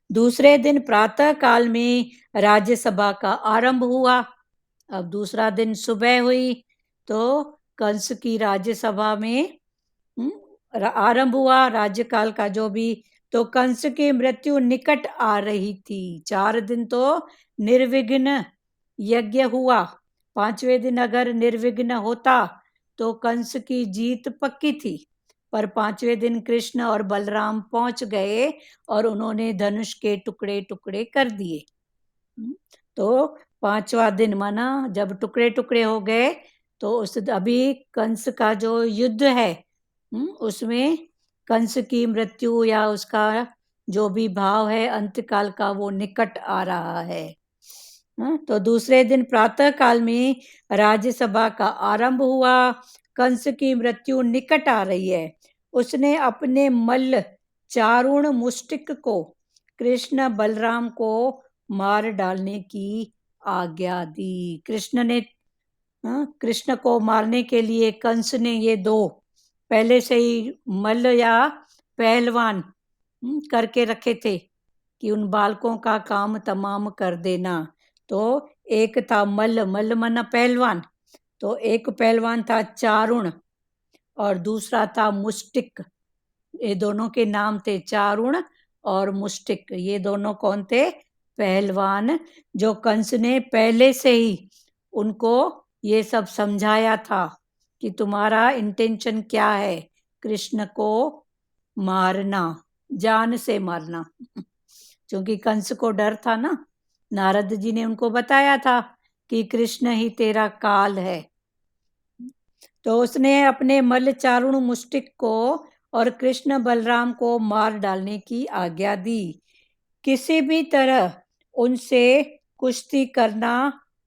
दूसरे दिन प्रातः काल में राज्यसभा का आरंभ हुआ। अब दूसरा दिन सुबह हुई तो कंस की राज्यसभा में आरंभ हुआ राज्यकाल का जो भी। तो कंस की मृत्यु निकट आ रही थी। 4 दिन तो निर्विघ्न यज्ञ हुआ। 5वें दिन अगर निर्विघ्न होता तो कंस की जीत पक्की थी। पर 5वें दिन कृष्ण और बलराम पहुंच गए और उन्होंने धनुष के टुकड़े टुकड़े कर दिए। तो 5वां दिन माना जब टुकड़े टुकड़े हो गए तो उस अभी कंस का जो युद्ध है उसमें कंस की मृत्यु या उसका जो भी भाव है अंतकाल का वो निकट आ रहा है। तो दूसरे दिन प्रातः काल में राज्यसभा का आरंभ हुआ। कंस की मृत्यु निकट आ रही है। उसने अपने मल्ल चारुण मुष्टिक को कृष्ण बलराम को मार डालने की आज्ञा दी। कृष्ण ने कृष्ण को मारने के लिए कंस ने ये 2 पहले से ही मल्ल या पहलवान करके रखे थे कि उन बालकों का काम तमाम कर देना। तो एक था मल्ल, मल्ल माना पहलवान, तो एक पहलवान था चारुण और दूसरा था मुष्टिक। ये दोनों के नाम थे चारुण और मुष्टिक। ये दोनों कौन थे? पहलवान, जो कंस ने पहले से ही उनको ये सब समझाया था कि तुम्हारा इंटेंशन क्या है, कृष्ण को मारना, जान से मारना। क्योंकि कंस को डर था ना, नारद जी ने उनको बताया था कि कृष्ण ही तेरा काल है। तो उसने अपने मल्ल चारुण मुष्टिक को और कृष्ण बलराम को मार डालने की आज्ञा दी। किसी भी तरह उनसे कुश्ती करना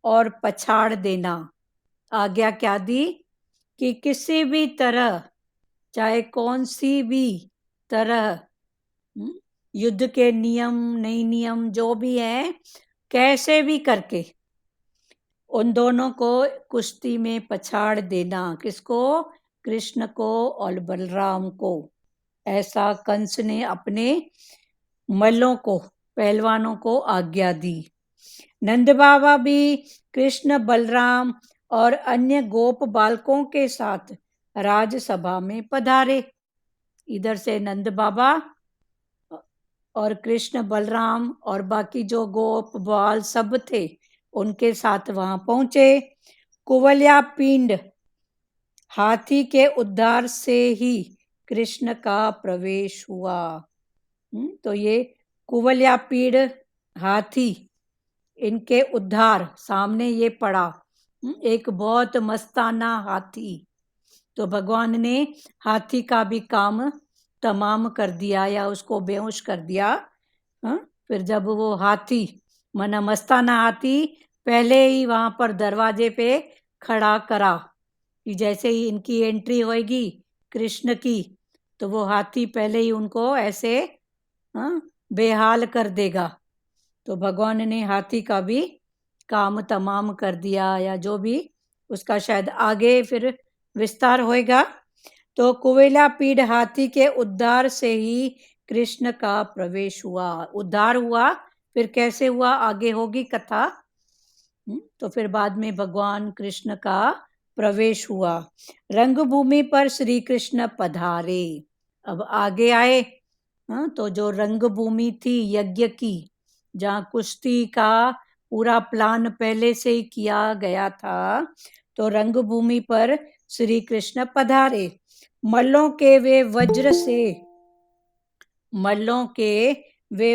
और पछाड़ देना। आज्ञा क्या दी? कि किसी भी तरह, चाहे कौन सी भी तरह, युद्ध के नियम नहीं नियम जो भी है, कैसे भी करके उन दोनों को कुश्ती में पछाड़ देना। किसको? कृष्ण को और बलराम को। ऐसा कंस ने अपने मल्लों को, पहलवानों को आज्ञा दी। नंद बाबा भी कृष्ण बलराम और अन्य गोप बालकों के साथ राजसभा में पधारे। इधर से नंद बाबा और कृष्ण बलराम और बाकी जो गोप बाल सब थे उनके साथ वहां पहुंचे। कुवल्या पिंड हाथी के उद्धार से ही कृष्ण का प्रवेश हुआ। तो ये कुवल्या पीड़ हाथी, इनके उद्धार सामने ये पड़ा, एक बहुत मस्ताना हाथी। तो भगवान ने हाथी का भी काम तमाम कर दिया या उसको बेहोश कर दिया। फिर जब वो हाथी मना मस्ताना हाथी पहले ही वहां पर दरवाजे पे खड़ा करा कि जैसे ही इनकी एंट्री होएगी कृष्ण की तो वो हाथी पहले ही उनको ऐसे बेहाल कर देगा। तो भगवान ने हाथी का भी काम तमाम कर दिया या जो भी उसका शायद आगे फिर विस्तार होएगा। तो कुवेला पीड़ हाथी के उद्धार से ही कृष्ण का प्रवेश हुआ, उद्धार हुआ। फिर कैसे हुआ आगे होगी कथा। तो फिर बाद में भगवान कृष्ण का प्रवेश हुआ। रंगभूमि पर श्री कृष्ण पधारे। अब आगे आए। तो जो रंगभूमि थी यज्ञ की, जहाँ कुश्ती का पूरा प्लान पहले से ही किया गया था, तो रंगभूमि पर श्री कृष्ण पधारे। मल्लों के वे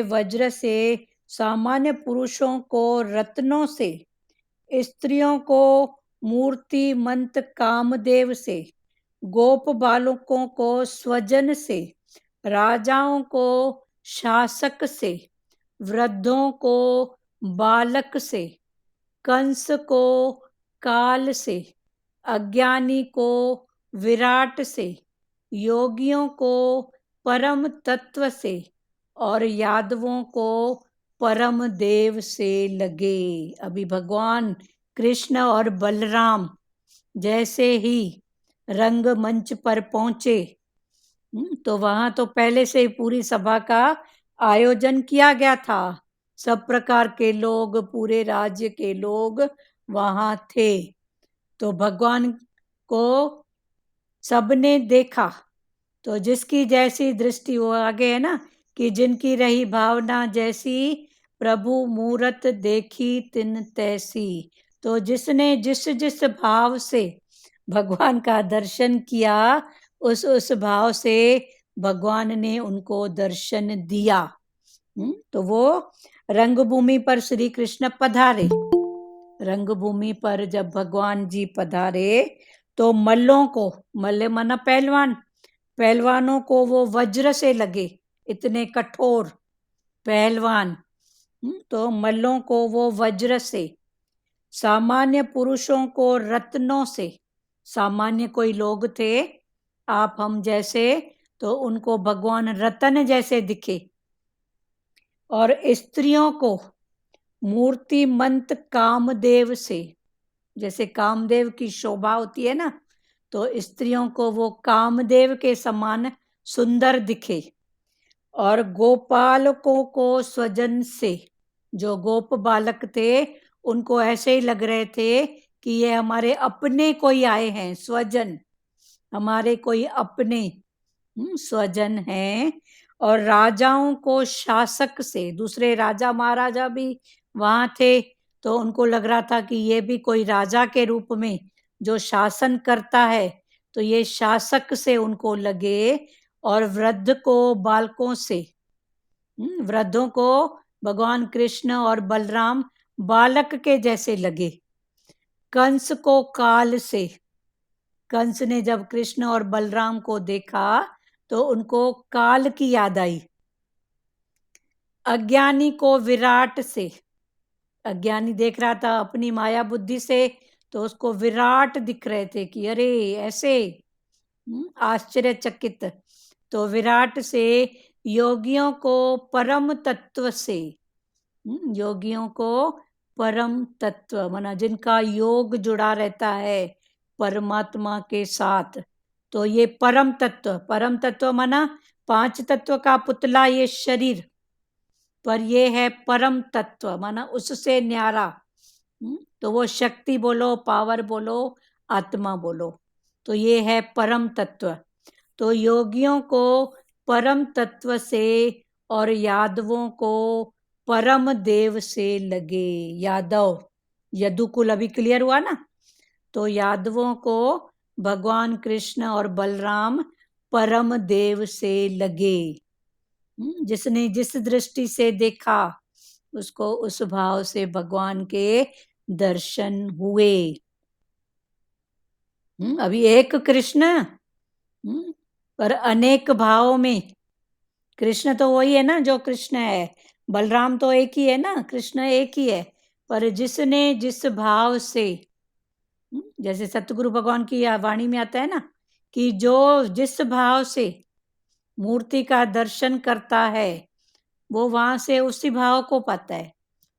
वज्र से, सामान्य पुरुषों को रत्नों से, स्त्रियों को मूर्तिमंत कामदेव से, गोप बालकों को स्वजन से, राजाओं को शासक से, वृद्धों को बालक से, कंस को काल से, अज्ञानी को विराट से, योगियों को परम तत्व से और यादवों को परम देव से लगे। अभी भगवान कृष्ण और बलराम जैसे ही रंगमंच पर पहुंचे, तो वहां तो पहले से ही पूरी सभा का आयोजन किया गया था। सब प्रकार के लोग, पूरे राज्य के लोग वहां थे। तो भगवान को सबने देखा। तो जिसकी जैसी दृष्टि, वो आगे है ना, कि जिनकी रही भावना जैसी प्रभु मूरत देखी तिन तैसी। तो जिसने जिस जिस भाव से भगवान का दर्शन किया, उस भाव से भगवान ने उनको दर्शन दिया। तो वो रंगभूमि पर श्री कृष्ण पधारे। रंगभूमि पर जब भगवान जी पधारे तो मल्लों को, मल्ल माना पहलवान, पहलवानों को वो वज्र से लगे, इतने कठोर पहलवान। तो मल्लों को वो वज्र से, सामान्य पुरुषों को रत्नों से। सामान्य कोई लोग थे आप हम जैसे, तो उनको भगवान रतन जैसे दिखे। और स्त्रियों को मूर्तिमंत कामदेव से, जैसे कामदेव की शोभा होती है ना, तो स्त्रियों को वो कामदेव के समान सुंदर दिखे। और गोपालकों को स्वजन से, जो गोप बालक थे उनको ऐसे ही लग रहे थे कि ये हमारे अपने कोई आए हैं, स्वजन, हमारे कोई अपने स्वजन हैं। और राजाओं को शासक से, दूसरे राजा महाराजा भी वहां थे, तो उनको लग रहा था कि ये भी कोई राजा के रूप में जो शासन करता है, तो ये शासक से उनको लगे। और वृद्ध को बालकों से, वृद्धों को भगवान कृष्ण और बलराम बालक के जैसे लगे। कंस को काल से, कंस ने जब कृष्ण और बलराम को देखा तो उनको काल की याद आई। अज्ञानी को विराट से, अज्ञानी देख रहा था अपनी माया बुद्धि से, तो उसको विराट दिख रहे थे कि अरे ऐसे, आश्चर्यचकित। तो विराट से योगियों को परम तत्व से, योगियों को परम तत्व माना जिनका योग जुड़ा रहता है परमात्मा के साथ, तो ये परम तत्व, परम तत्व माना 5 तत्व का पुतला ये शरीर, पर ये है परम तत्व माना उससे न्यारा। तो वो शक्ति बोलो, पावर बोलो, आत्मा बोलो, तो ये है परम तत्व। तो योगियों को परम तत्व से और यादवों को परम देव से लगे। यादव, यदुकुल अभी क्लियर हुआ ना। तो यादवों को भगवान कृष्ण और बलराम परम देव से लगे। जिसने जिस दृष्टि से देखा उसको उस भाव से भगवान के दर्शन हुए। अभी एक कृष्ण पर अनेक भाव में। कृष्ण तो वही है ना जो कृष्ण है, बलराम तो एक ही है ना, कृष्ण एक ही है। पर जिसने जिस भाव से, जैसे सतगुरु भगवान की वाणी में आता है ना कि जो जिस भाव से मूर्ति का दर्शन करता है वो वहां से उसी भाव को पाता है।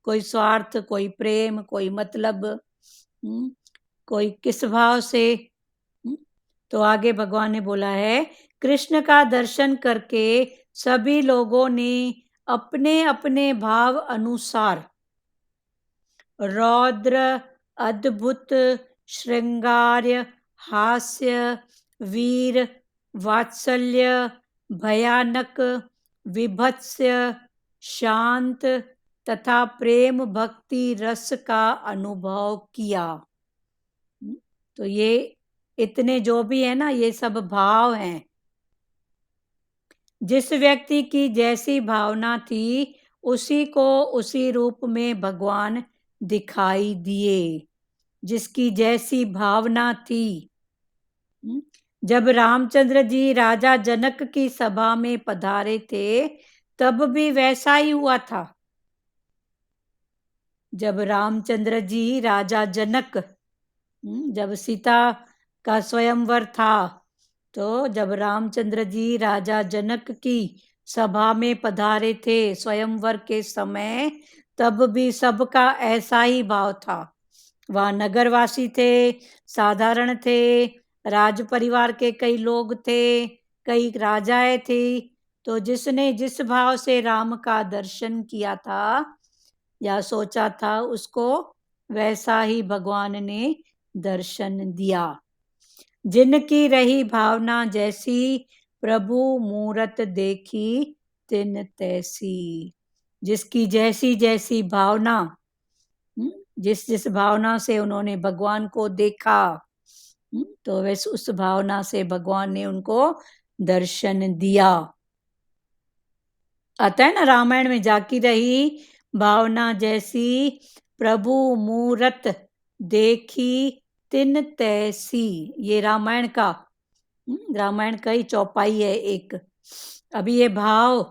कोई स्वार्थ, कोई प्रेम, कोई मतलब, कोई किस भाव से। तो आगे भगवान ने बोला है, कृष्ण का दर्शन करके सभी लोगों ने अपने अपने भाव अनुसार रौद्र, अद्भुत, श्रृंगार्य, हास्य, वीर, वात्सल्य, भयानक, विभत्स्य, शांत तथा प्रेम भक्ति रस का अनुभव किया। तो ये इतने जो भी है ना, ये सब भाव हैं। जिस व्यक्ति की जैसी भावना थी उसी को उसी रूप में भगवान दिखाई दिए, जिसकी जैसी भावना थी। जब रामचंद्र जी राजा जनक की सभा में पधारे थे तब भी वैसा ही हुआ था। जब रामचंद्र जी राजा जनक, जब सीता का स्वयंवर था तो जब रामचंद्र जी राजा जनक की सभा में पधारे थे स्वयंवर के समय, तब भी सबका ऐसा ही भाव था। वहाँ नगरवासी थे, साधारण थे, राज परिवार के कई लोग थे, कई राजाएं थी। तो जिसने जिस भाव से राम का दर्शन किया था या सोचा था, उसको वैसा ही भगवान ने दर्शन दिया। जिनकी रही भावना जैसी, प्रभु मूरत देखी तिन तैसी। जिसकी जैसी जैसी भावना, जिस जिस भावना से उन्होंने भगवान को देखा, तो वैसे उस भावना से भगवान ने उनको दर्शन दिया। आता है ना रामायण में, जाकी रही भावना जैसी, प्रभु मूरत देखी तिन तैसी। ये रामायण का ही चौपाई है एक। अभी ये भाव,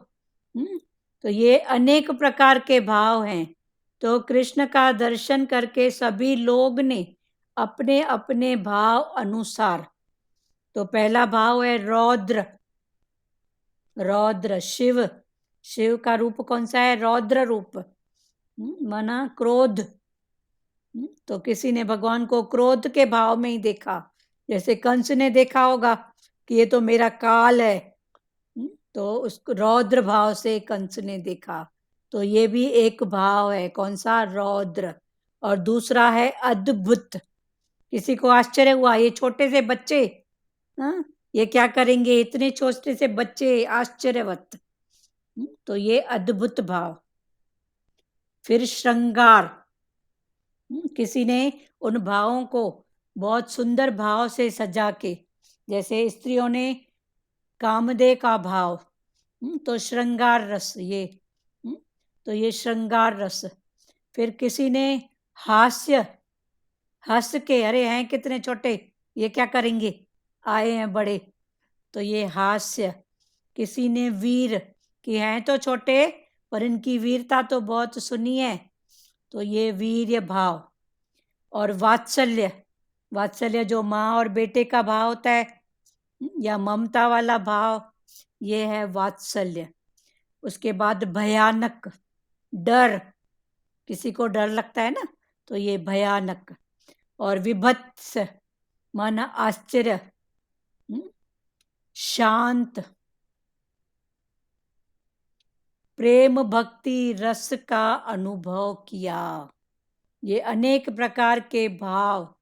तो ये अनेक प्रकार के भाव हैं। तो कृष्ण का दर्शन करके सभी लोग ने अपने अपने भाव अनुसार, तो पहला भाव है रौद्र। रौद्र शिव, शिव का रूप कौन सा है? रौद्र रूप, माना क्रोध। तो किसी ने भगवान को क्रोध के भाव में ही देखा, जैसे कंस ने देखा होगा कि ये तो मेरा काल है, तो उसको रौद्र भाव से कंस ने देखा। तो ये भी एक भाव है, कौन सा? रौद्र। और दूसरा है अद्भुत। किसी को आश्चर्य हुआ, ये छोटे से बच्चे, ये क्या करेंगे? इतने छोटे से बच्चे, आश्चर्यवत। तो ये अद्भुत भाव। फिर श्रृंगार, किसी ने उन भावों को बहुत सुंदर भाव से सजा के, जैसे स्त्रियों ने कामदेव का भाव, तो श्रृंगार रस ये, तो ये श्रृंगार रस। फिर किसी ने हास्य, हंस के, अरे हैं कितने छोटे, ये क्या करेंगे, आए हैं बड़े, तो ये हास्य। किसी ने वीर, कि हैं तो छोटे पर इनकी वीरता तो बहुत सुनी है, तो ये वीर्य भाव। और वात्सल्य, वात्सल्य जो माँ और बेटे का भाव होता है, या ममता वाला भाव, ये है वात्सल्य। उसके बाद भयानक, डर, किसी को डर लगता है ना, तो ये भयानक। और विभत्स माना आश्चर्य, शांत, प्रेम भक्ति रस का अनुभव किया। ये अनेक प्रकार के भाव,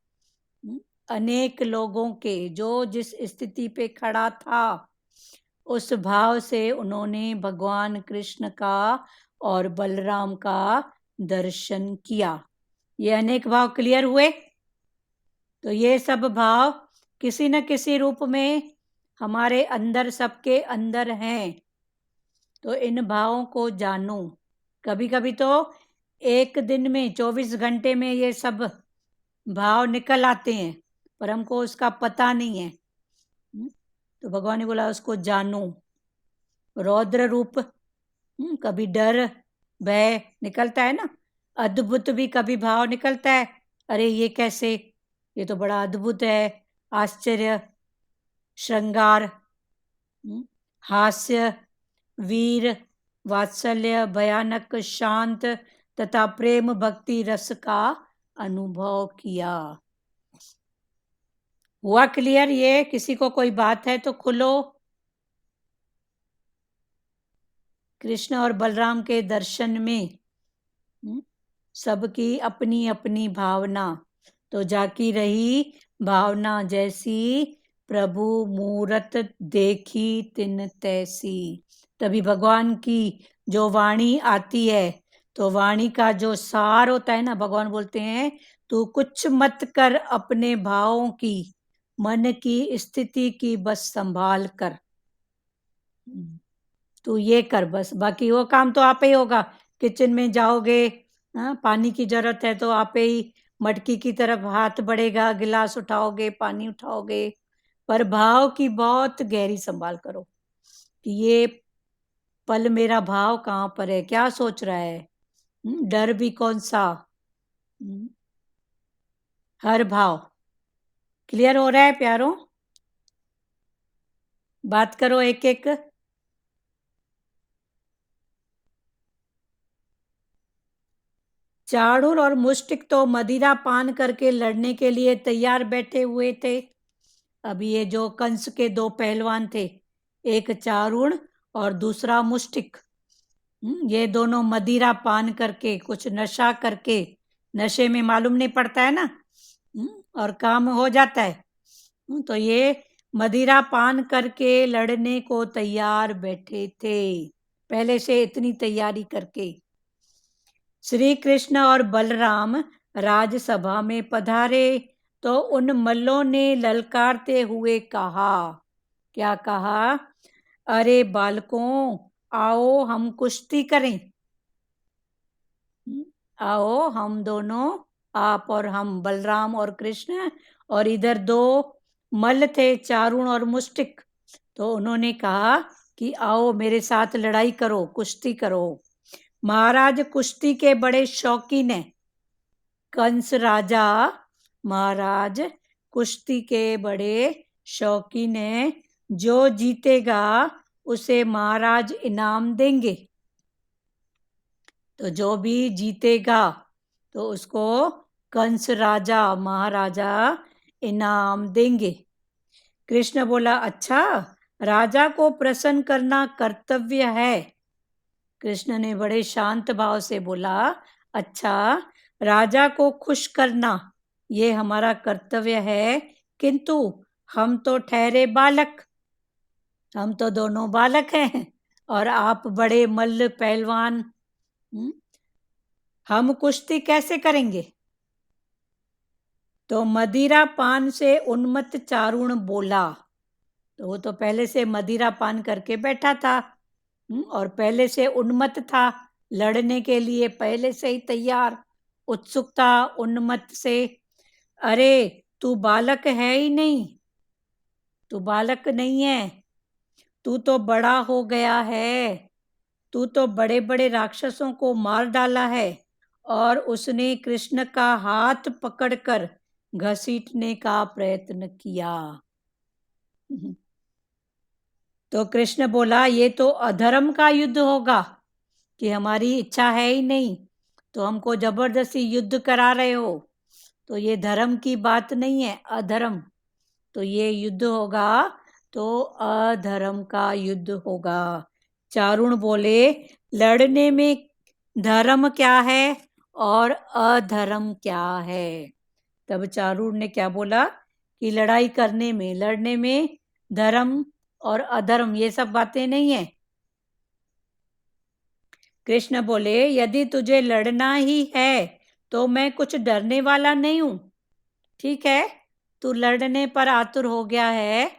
अनेक लोगों के, जो जिस स्थिति पे खड़ा था उस भाव से उन्होंने भगवान कृष्ण का और बलराम का दर्शन किया। ये अनेक भाव क्लियर हुए। तो ये सब भाव किसी न किसी रूप में हमारे अंदर, सबके अंदर हैं। तो इन भावों को जानो। कभी कभी तो एक दिन में 24 घंटे में ये सब भाव निकल आते हैं, पर हमको उसका पता नहीं है। तो भगवान ने बोला उसको जानो। रौद्र रूप, कभी डर भय निकलता है ना, अद्भुत भी कभी भाव निकलता है, अरे ये कैसे, ये तो बड़ा अद्भुत है, आश्चर्य, श्रृंगार, हास्य, वीर, वात्सल्य, भयानक, शांत तथा प्रेम भक्ति रस का अनुभव किया। हुआ क्लियर ये? किसी को कोई बात है तो खुलो। कृष्ण और बलराम के दर्शन में सबकी अपनी अपनी भावना, तो जाकी रही भावना जैसी, प्रभु मूरत देखी तिन तैसी। तभी भगवान की जो वाणी आती है, तो वाणी का जो सार होता है ना, भगवान बोलते हैं तू कुछ मत कर अपने भावों की, मन की स्थिति की बस संभाल कर, तू ये कर बस, बाकी वो काम तो आप ही होगा। किचन में जाओगे, पानी की जरूरत है तो आप ही मटकी की तरफ हाथ बढ़ेगा, गिलास उठाओगे, पानी उठाओगे, पर भाव की बहुत गहरी संभाल करो कि ये पल मेरा भाव कहाँ पर है, क्या सोच रहा है, डर भी कौन सा, हर भाव। क्लियर हो रहा है प्यारों? बात करो एक एक। चाणूर और मुष्टिक तो मदिरा पान करके लड़ने के लिए तैयार बैठे हुए थे। अभी ये जो कंस के दो पहलवान थे, एक चारुण और दूसरा मुष्टिक, ये दोनों मदिरा पान करके, कुछ नशा करके, नशे में मालूम नहीं पड़ता है ना, और काम हो जाता है, तो ये मदिरा पान करके लड़ने को तैयार बैठे थे, पहले से इतनी तैयारी करके। श्री कृष्ण और बलराम राजसभा में पधारे तो उन मल्लों ने ललकारते हुए कहा, क्या कहा? अरे बालकों, आओ हम कुश्ती करें। आओ हम दोनों, आप और हम, बलराम और कृष्ण, और इधर दो मल्ल थे, चारुण और मुष्टिक, तो उन्होंने कहा कि आओ मेरे साथ लड़ाई करो, कुश्ती करो। महाराज कुश्ती के बड़े शौकीन हैं। कंस राजा महाराज कुश्ती के बड़े शौकीन हैं, जो जीतेगा उसे महाराज इनाम देंगे। तो जो भी जीतेगा तो उसको कंस राजा महाराजा इनाम देंगे। कृष्ण बोला, अच्छा, राजा को प्रसन्न करना कर्तव्य है। कृष्ण ने बड़े शांत भाव से बोला, अच्छा, राजा को खुश करना ये हमारा कर्तव्य है, किंतु हम तो ठहरे बालक, हम तो दोनों बालक हैं और आप बड़े मल्ल पहलवान, हम कुश्ती कैसे करेंगे? तो मदिरा पान से उन्मत्त चारुण बोला, तो वो तो पहले से मदिरा पान करके बैठा था, और पहले से उन्मत्त था, लड़ने के लिए पहले से ही तैयार, उत्सुक था, उन्मत्त से। अरे तू बालक है ही नहीं, तू बालक नहीं है, तू तो बड़ा हो गया है, तू तो बड़े बड़े राक्षसों को मार डाला है, और उसने कृष्ण का हाथ पकड़कर घसीटने का प्रयत्न किया। तो कृष्ण बोला, ये तो अधर्म का युद्ध होगा, कि हमारी इच्छा है ही नहीं तो हमको जबरदस्ती युद्ध करा रहे हो, तो ये धर्म की बात नहीं है, अधर्म, तो ये युद्ध होगा तो अधर्म का युद्ध होगा। चारुण बोले, लड़ने में धर्म क्या है और अधर्म क्या है? तब चारुण ने क्या बोला कि लड़ाई करने में, लड़ने में धर्म और अधर्म ये सब बातें नहीं है। कृष्ण बोले, यदि तुझे लड़ना ही है तो मैं कुछ डरने वाला नहीं हूं। ठीक है, तू लड़ने पर आतुर हो गया है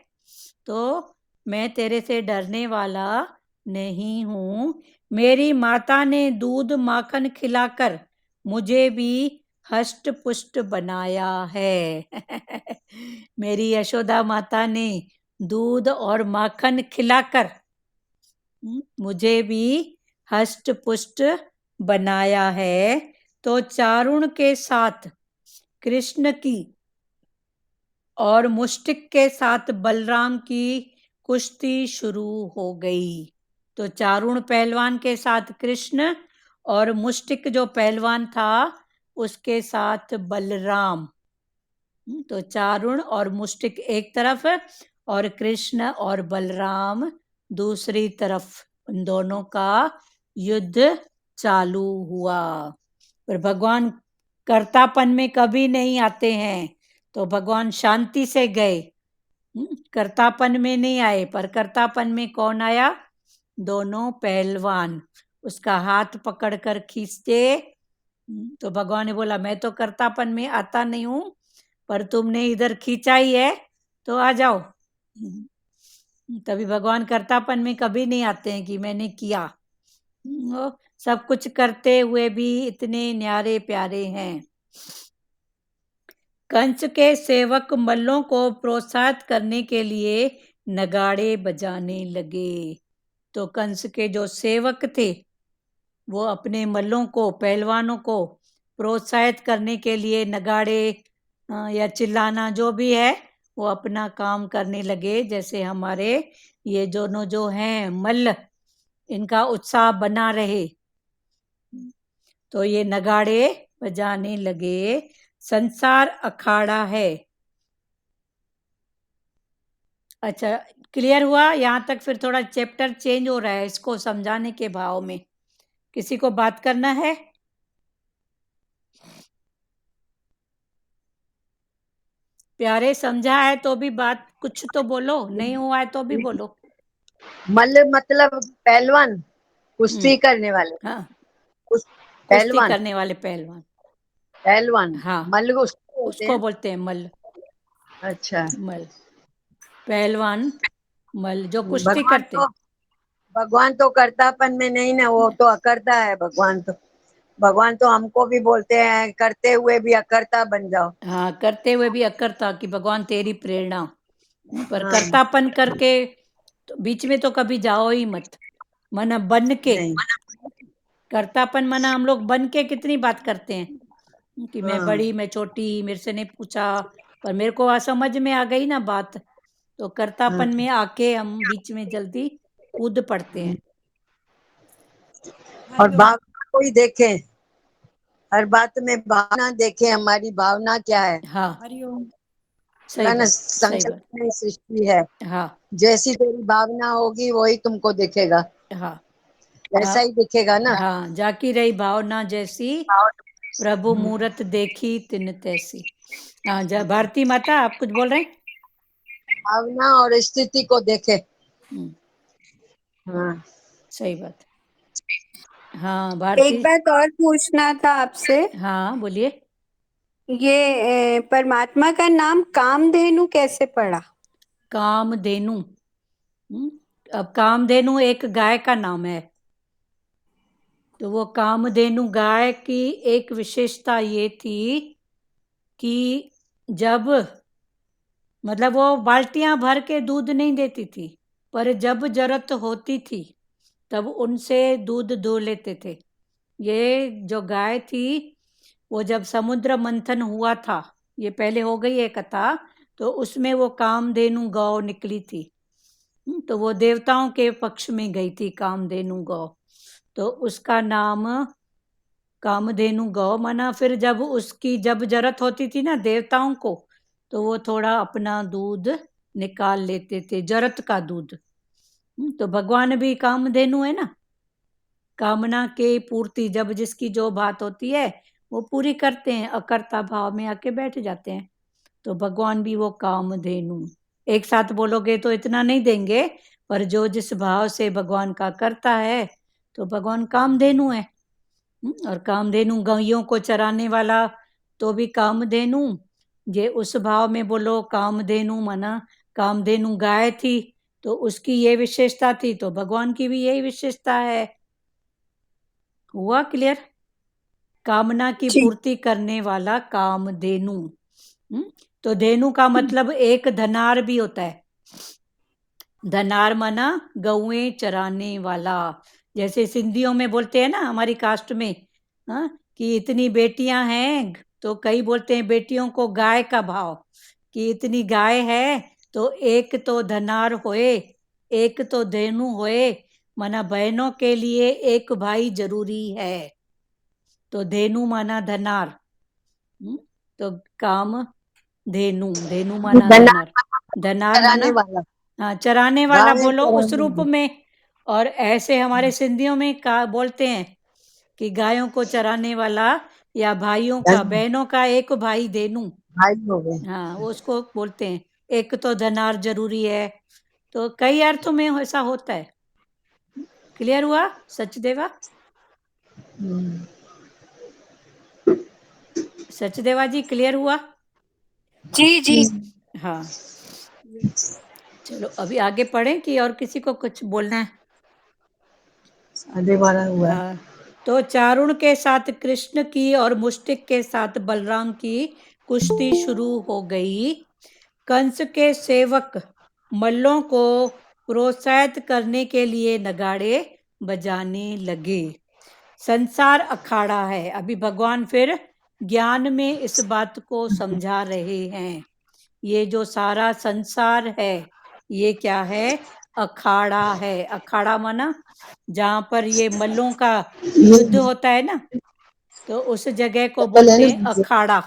तो मैं तेरे से डरने वाला नहीं हूं। मेरी माता ने दूध माखन खिलाकर मुझे भी हष्ट पुष्ट बनाया है। मेरी यशोदा माता ने दूध और माखन खिलाकर मुझे भी हष्ट पुष्ट बनाया है। तो चारुण के साथ कृष्ण की और मुष्टिक के साथ बलराम की कुश्ती शुरू हो गई। तो चारुण पहलवान के साथ कृष्ण और मुष्टिक जो पहलवान था उसके साथ बलराम। तो चारुण और मुष्टिक एक तरफ और कृष्ण और बलराम दूसरी तरफ, उन दोनों का युद्ध चालू हुआ। पर भगवान कर्तापन में कभी नहीं आते हैं, तो भगवान शांति से गए, कर्तापन में नहीं आए। पर कर्तापन में कौन आया? दोनों पहलवान उसका हाथ पकड़कर खींचते, तो भगवान ने बोला, मैं तो कर्तापन में आता नहीं हूं, पर तुमने इधर खींचा ही है तो आ जाओ। तभी भगवान कर्तापन में कभी नहीं आते हैं कि मैंने किया, वो सब कुछ करते हुए भी इतने न्यारे प्यारे हैं। कंस के सेवक मल्लों को प्रोत्साहित करने के लिए नगाड़े बजाने लगे। तो कंस के जो सेवक थे वो अपने मल्लों को, पहलवानों को प्रोत्साहित करने के लिए नगाड़े या चिल्लाना जो भी है वो अपना काम करने लगे, जैसे हमारे ये दोनों जो हैं मल्ल, इनका उत्साह बना रहे। तो ये नगाड़े बजाने लगे, संसार अखाड़ा है। अच्छा, क्लियर हुआ यहाँ तक? फिर थोड़ा चैप्टर चेंज हो रहा है इसको समझाने के भाव में। किसी को बात करना है? प्यारे, समझा है तो भी बात कुछ तो बोलो, नहीं हुआ है तो भी बोलो। मल्ल मतलब पहलवान, कुश्ती करने वाले। हाँ, कुश्ती पहलवान, करने वाले पहलवान। पहलवान। हाँ, मल्ल उसको बोलते उसको हैं। बोलते हैं मल्ल। अच्छा, मल, पहलवान मल जो कुश्ती भगवान करते। तो भगवान तो कर्तापन में नहीं ना, वो तो अकर्ता है भगवान तो। भगवान तो हमको भी बोलते हैं करते हुए भी अकर्ता बन जाओ। हाँ, करते हुए भी अकर्ता, कि भगवान तेरी प्रेरणा। पर हाँ, कर्तापन करके तो बीच में तो कभी जाओ ही मत, मना बन के। नहीं। कर्तापन मना हम लोग बन के कितनी बात करते हैं कि मैं हाँ, बड़ी, मैं छोटी, मेरे से नहीं पूछा, पर मेरे को समझ में आ गई ना बात, तो कर्तापन में आके हम बीच में जल्दी कूद पड़ते हैं। और भावना कोई देखे, हर बात में भावना देखे, हमारी भावना क्या है। हाँ, सही बोला ना, बात, सही संकल्प बात। में सृष्टि है। हाँ, जैसी तेरी भावना होगी वही तुमको दिखेगा, हाँ, वैसा ही दिखेगा ना। हाँ, जाकी रही भावना जैसी, प्रभु मूरत देखी तिन तैसी। हाँ, भारती माता आप कुछ बोल रहे हैं? भावना और स्थिति को देखे। हम्म, हाँ, सही बात। हाँ, भारती। एक बात और पूछना था आपसे। हाँ, बोलिए। ये परमात्मा का नाम कामधेनु कैसे पड़ा? कामधेनु। अब कामधेनु एक गाय का नाम है, तो वो कामधेनु गाय की एक विशेषता ये थी कि जब, मतलब वो बाल्टियां भर के दूध नहीं देती थी, पर जब जरूरत होती थी तब उनसे दूध दूह लेते थे। ये जो गाय थी, वो जब समुद्र मंथन हुआ था, ये पहले हो गई है कथा, तो उसमें वो कामधेनु गौ निकली थी। तो वो देवताओं के पक्ष में गई थी कामधेनु गौ, तो उसका नाम कामधेनु गौ माना। फिर जब उसकी जब जरूरत होती थी ना देवताओं को, तो वो थोड़ा अपना दूध निकाल लेते थे, जरूरत का दूध। तो भगवान भी कामधेनु है ना, कामना के पूर्ति, जब जिसकी जो बात होती है वो पूरी करते हैं, अकर्ता भाव में आके बैठ जाते हैं। तो भगवान भी वो कामधेनु। एक साथ बोलोगे तो इतना नहीं देंगे, पर जो जिस भाव से भगवान का करता है, तो भगवान कामधेनु है। और कामधेनु गैयों को चराने वाला, तो भी कामधेनु। ये उस भाव में बोलो कामधेनु माना कामधेनु गाय थी, तो उसकी ये विशेषता थी, तो भगवान की भी यही विशेषता है। हुआ क्लियर? कामना की पूर्ति करने वाला कामधेनु। तो धेनु का मतलब एक धनार भी होता है। धनार माना गौएं चराने वाला। जैसे सिंधियों में बोलते हैं ना, हमारी कास्ट में, हाँ, कि इतनी बेटियां हैं, तो कई बोलते हैं बेटियों को गाय का भाव, कि इतनी गाय है तो एक तो धनार होए, एक तो धेनु होए, माना बहनों के लिए एक भाई जरूरी है। तो धेनु माना धनार। तो काम धेनु, धेनु माना धनार, धनार चराने माना वाला, हाँ चराने वाला गाय बोलो उस चराने रूप वाला। में। और ऐसे हमारे सिंधियों में का बोलते हैं कि गायों को चराने वाला, या भाइयों का, बहनों का एक भाई धेनु। भाई हो गए। हाँ, वो उसको बोलते हैं। एक तो धनार जरूरी है, तो कई अर्थों में ऐसा होता है। क्लियर हुआ सचदेवा? सचदेवा जी क्लियर हुआ? जी जी। हाँ, चलो अभी आगे पढ़ें कि और किसी को कुछ बोलना है? आधे वाला हुआ है। हाँ, तो चारुण के साथ कृष्ण की और मुष्टिक के साथ बलराम की कुश्ती शुरू हो गई। कंस के सेवक मल्लों को प्रोत्साहित करने के लिए नगाड़े बजाने लगे। संसार अखाड़ा है। अभी भगवान फिर ज्ञान में इस बात को समझा रहे हैं। ये जो सारा संसार है ये क्या है? अखाड़ा है। अखाड़ा माना जहाँ पर ये मल्लों का युद्ध होता है ना, तो उस जगह को चप्पल है बोलते ना हैं अखाड़ा।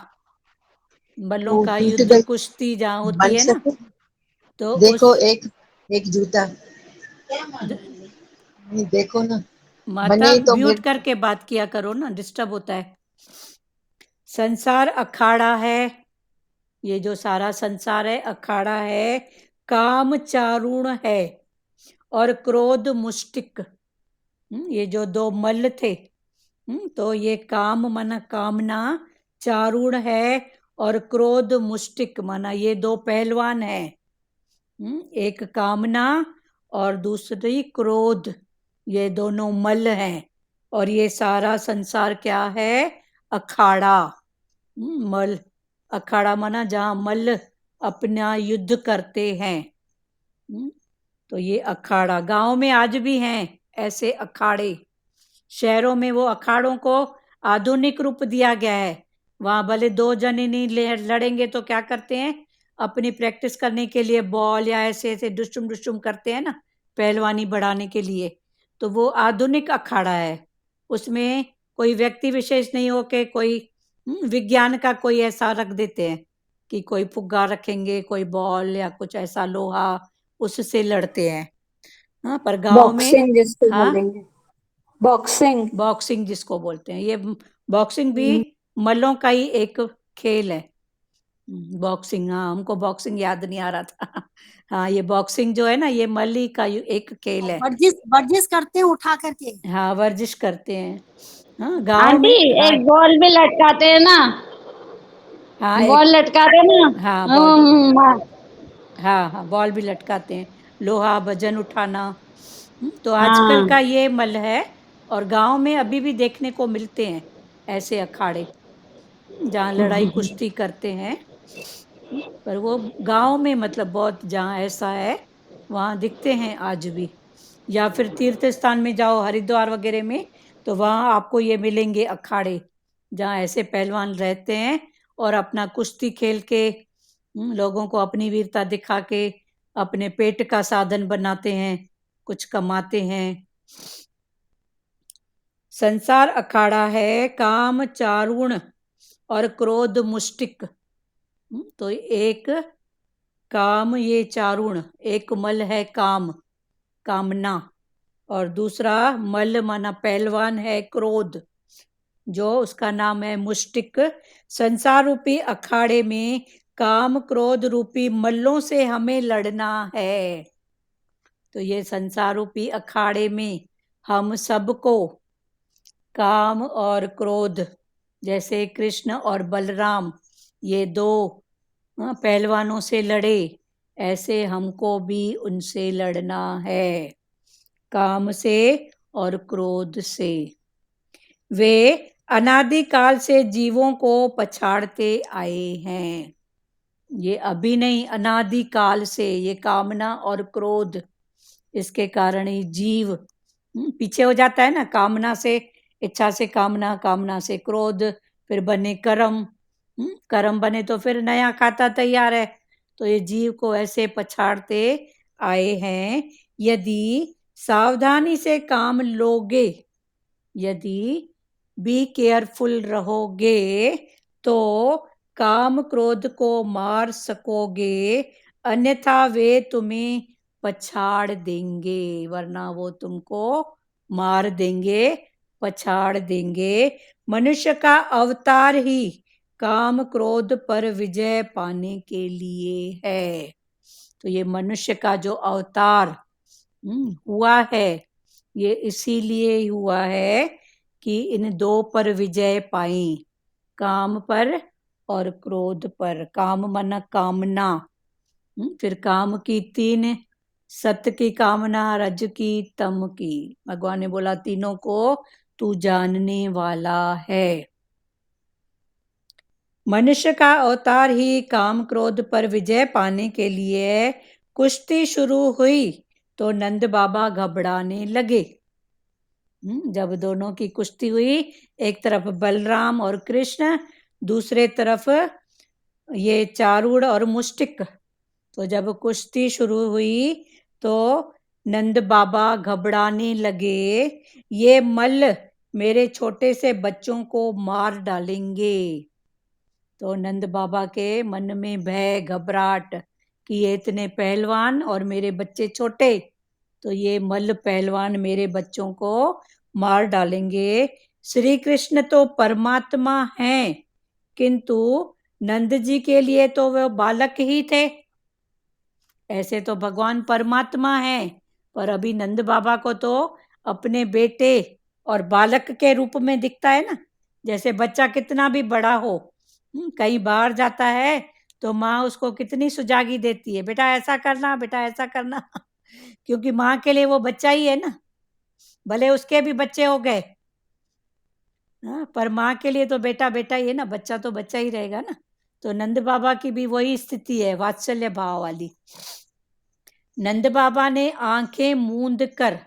मल्लों वो का टूट युद्ध, गई कुश्ती जहाँ होती बन है ना, सके। तो देखो उस एक एक जूता नहीं, देखो ना माता बने तो म्यूट मेरे करके बात किया करो ना, डिस्टर्ब होता है। संसार अखाड़ा है। ये जो सारा संसार है अखाड़ा है। काम चारुण है और क्रोध मुष्टिक। ये जो दो मल्ल थे, तो ये काम माना कामना, चारुण है और क्रोध मुष्टिक माना ये दो पहलवान है। एक कामना और दूसरी क्रोध, ये दोनों मल्ल हैं। और ये सारा संसार क्या है? अखाड़ा। मल्ल, अखाड़ा माना जहाँ मल्ल अपना युद्ध करते हैं। तो ये अखाड़ा गांव में आज भी हैं ऐसे अखाड़े। शहरों में वो अखाड़ों को आधुनिक रूप दिया गया है। वहां भले दो जने नहीं लड़ेंगे तो क्या करते हैं, अपनी प्रैक्टिस करने के लिए बॉल या ऐसे ऐसे डुशुम डुशुम करते हैं ना, पहलवानी बढ़ाने के लिए। तो वो आधुनिक अखाड़ा है। उसमें कोई व्यक्ति विशेष नहीं हो के कोई विज्ञान का कोई ऐसा रख देते हैं कि कोई फुग्गा रखेंगे, कोई बॉल या कुछ ऐसा लोहा, उससे लड़ते हैं। हाँ, पर गांव में बॉक्सिंग जिसको हाँ, बोलेंगे, बॉक्सिंग। बॉक्सिंग जिसको बोलते हैं, ये बॉक्सिंग भी हम्म, मल्लों का ही एक खेल है। बॉक्सिंग, हाँ, हमको बॉक्सिंग याद नहीं आ रहा था। हाँ, ये बॉक्सिंग जो है ना, ये मल्ली का एक खेल है। वर्जिश वर्जिश करते हैं उठा करके। हाँ, वर्जिश करते हैं। हाँ, गांव आंटी में। हाँ, एक बॉल भी लटकाते हैं ना, हाँ, बॉल एक, लटकाते हैं ना। हाँ बॉल, हाँ हाँ हाँ बॉल भी लटकाते हैं, लोहा वजन उठाना। तो आजकल हाँ। का ये मल है। और गांव में अभी भी देखने को मिलते हैं ऐसे अखाड़े, जहाँ लड़ाई कुश्ती करते हैं। पर वो गांव में मतलब बहुत जहाँ ऐसा है वहाँ दिखते हैं आज भी। या फिर तीर्थ स्थान में जाओ, हरिद्वार वगैरह में, तो वहाँ आपको ये मिलेंगे अखाड़े, जहाँ ऐसे पहलवान रहते हैं और अपना कुश्ती खेल के लोगों को अपनी वीरता दिखा के अपने पेट का साधन बनाते हैं, कुछ कमाते हैं। संसार अखाड़ा है, काम चारुण और क्रोध मुष्टिक। तो एक काम, ये चारुण, एक मल है काम, कामना, और दूसरा मल माना पहलवान है क्रोध, जो उसका नाम है मुष्टिक। संसार रूपी अखाड़े में काम क्रोध रूपी मल्लों से हमें लड़ना है। तो ये संसार रूपी अखाड़े में हम सबको काम और क्रोध, जैसे कृष्ण और बलराम ये दो पहलवानों से लड़े, ऐसे हमको भी उनसे लड़ना है, काम से और क्रोध से। वे अनादिकाल से जीवों को पछाड़ते आए हैं। ये अभी नहीं, अनादिकाल से ये कामना और क्रोध, इसके कारण ही जीव पीछे हो जाता है ना। कामना से, इच्छा से कामना, कामना से क्रोध, फिर बने कर्म, कर्म बने तो फिर नया खाता तैयार है। तो ये जीव को ऐसे पछाड़ते आए हैं। यदि सावधानी से काम लोगे, यदि बी केयरफुल रहोगे, तो काम क्रोध को मार सकोगे, अन्यथा वे तुम्हें पछाड़ देंगे, वरना वो तुमको मार देंगे, पछाड़ देंगे। मनुष्य का अवतार ही काम क्रोध पर विजय पाने के लिए है। तो ये मनुष्य का जो अवतार हुआ है, ये इसीलिए हुआ है कि इन दो पर विजय पाई, काम पर और क्रोध पर। काम माना कामना, फिर काम की तीन, सत्य की कामना, रज की, तम की। भगवान ने बोला तीनों को तू जानने वाला है। मनुष्य का अवतार ही काम क्रोध पर विजय पाने के लिए। कुश्ती शुरू हुई तो नंद बाबा घबराने लगे। जब दोनों की कुश्ती हुई, एक तरफ बलराम और कृष्ण, दूसरे तरफ ये चारूढ़ और मुष्टिक। तो जब कुश्ती शुरू हुई तो नंद बाबा घबराने लगे, ये मल्ल मेरे छोटे से बच्चों को मार डालेंगे। तो नंद बाबा के मन में भय घबराहट कि ये इतने पहलवान और मेरे बच्चे छोटे, तो ये मल्ल पहलवान मेरे बच्चों को मार डालेंगे। श्री कृष्ण तो परमात्मा हैं, किंतु नंद जी के लिए तो वह बालक ही थे। ऐसे तो भगवान परमात्मा हैं, पर अभी नंद बाबा को तो अपने बेटे और बालक के रूप में दिखता है ना। जैसे बच्चा कितना भी बड़ा हो, कहीं बाहर जाता है तो माँ उसको कितनी सुजागी देती है, बेटा ऐसा करना, बेटा ऐसा करना क्योंकि माँ के लिए वो बच्चा ही है ना, भले उसके भी बच्चे हो गए, पर माँ के लिए तो बेटा बेटा ही है ना, बच्चा तो बच्चा ही रहेगा ना। तो नंद बाबा की भी वही स्थिति है, वात्सल्य भाव वाली। नंद बाबा ने आंखें मूंद कर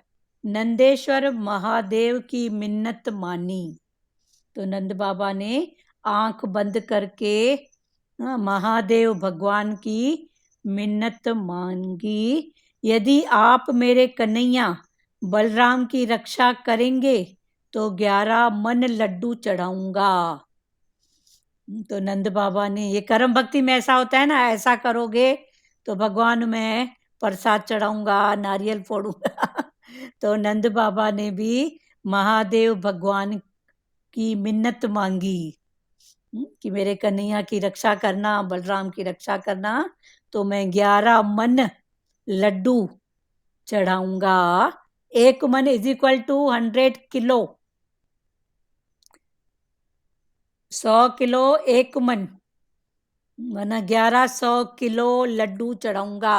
नंदेश्वर महादेव की मिन्नत मानी। तो नंद बाबा ने आंख बंद करके महादेव भगवान की मिन्नत मांगी, यदि आप मेरे कन्हैया बलराम की रक्षा करेंगे तो 11 मन लड्डू चढ़ाऊंगा। तो नंद बाबा ने, ये कर्म भक्ति में ऐसा होता है ना, ऐसा करोगे तो भगवान मैं प्रसाद चढ़ाऊंगा, नारियल फोड़ूंगा तो नंद बाबा ने भी महादेव भगवान की मिन्नत मांगी कि मेरे कन्हैया की रक्षा करना, बलराम की रक्षा करना, तो मैं 11 मन लड्डू चढ़ाऊंगा। 1 मन is equal to 100 kilo, 100 kilo 1 मन, माना 1100 किलो लड्डू चढ़ाऊंगा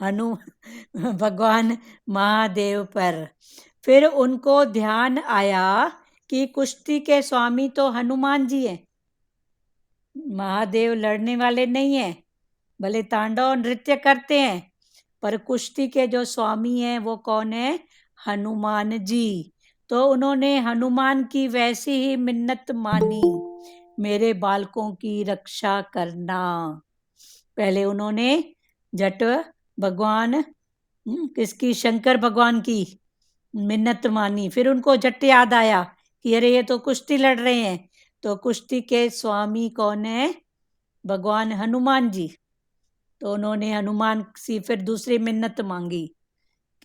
हनु भगवान महादेव पर। फिर उनको ध्यान आया कि कुश्ती के स्वामी तो हनुमान जी हैं, महादेव लड़ने वाले नहीं हैं, भले तांडव नृत्य करते हैं, पर कुश्ती के जो स्वामी हैं वो कौन है? हनुमान जी। तो उन्होंने हनुमान की वैसी ही मिन्नत मानी, मेरे बालकों की रक्षा करना। पहले उन्होंने जट भगवान किसकी, शंकर भगवान की मिन्नत मानी। फिर उनको झट याद आया कि अरे ये तो कुश्ती लड़ रहे हैं, तो कुश्ती के स्वामी कौन है? भगवान हनुमान जी। तो उन्होंने हनुमान से फिर दूसरी मिन्नत मांगी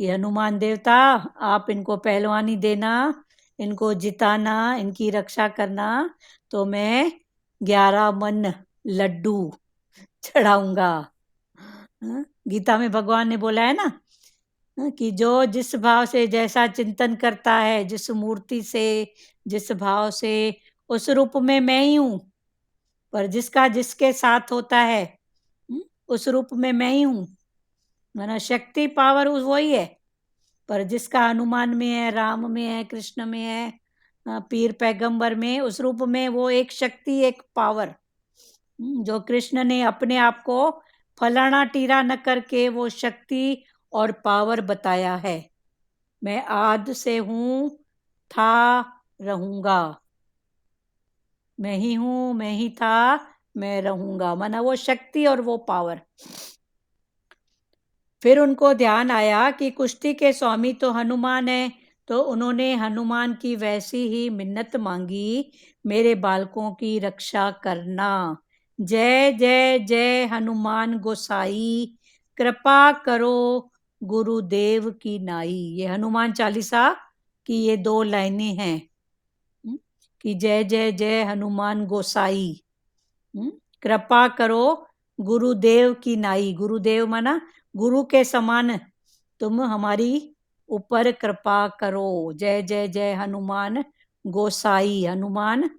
कि हनुमान देवता आप इनको पहलवानी देना, इनको जिताना, इनकी रक्षा करना, तो मैं 11 मन लड्डू चढ़ाऊंगा। गीता में भगवान ने बोला है ना कि जो जिस भाव से जैसा चिंतन करता है, जिस मूर्ति से, जिस भाव से, उस रूप में मैं ही हूं, पर जिसका जिसके साथ होता है उस रूप में मैं ही हूं, माना शक्ति पावर वही है, पर जिसका हनुमान में है, राम में है, कृष्ण में है, पीर पैगंबर में, उस रूप में वो एक शक्ति, एक पावर, जो कृष्ण ने अपने आप को फलाना टीरा न करके वो शक्ति और पावर बताया है। मैं आद से हूं, था, रहूंगा, मैं ही हूं, मैं ही था, मैं रहूंगा, माना वो शक्ति और वो पावर। फिर उनको ध्यान आया कि कुश्ती के स्वामी तो हनुमान है, तो उन्होंने हनुमान की वैसी ही मिन्नत मांगी, मेरे बालकों की रक्षा करना। जय जय जय हनुमान गोसाई, कृपा करो गुरुदेव की नाई। ये हनुमान चालीसा की ये 2 लाइनें हैं कि जय जय जय हनुमान गोसाई, कृपा करो गुरुदेव की नाई। गुरुदेव माना गुरु के समान तुम हमारी ऊपर कृपा करो। जय जय जय हनुमान गोसाई, हनुमान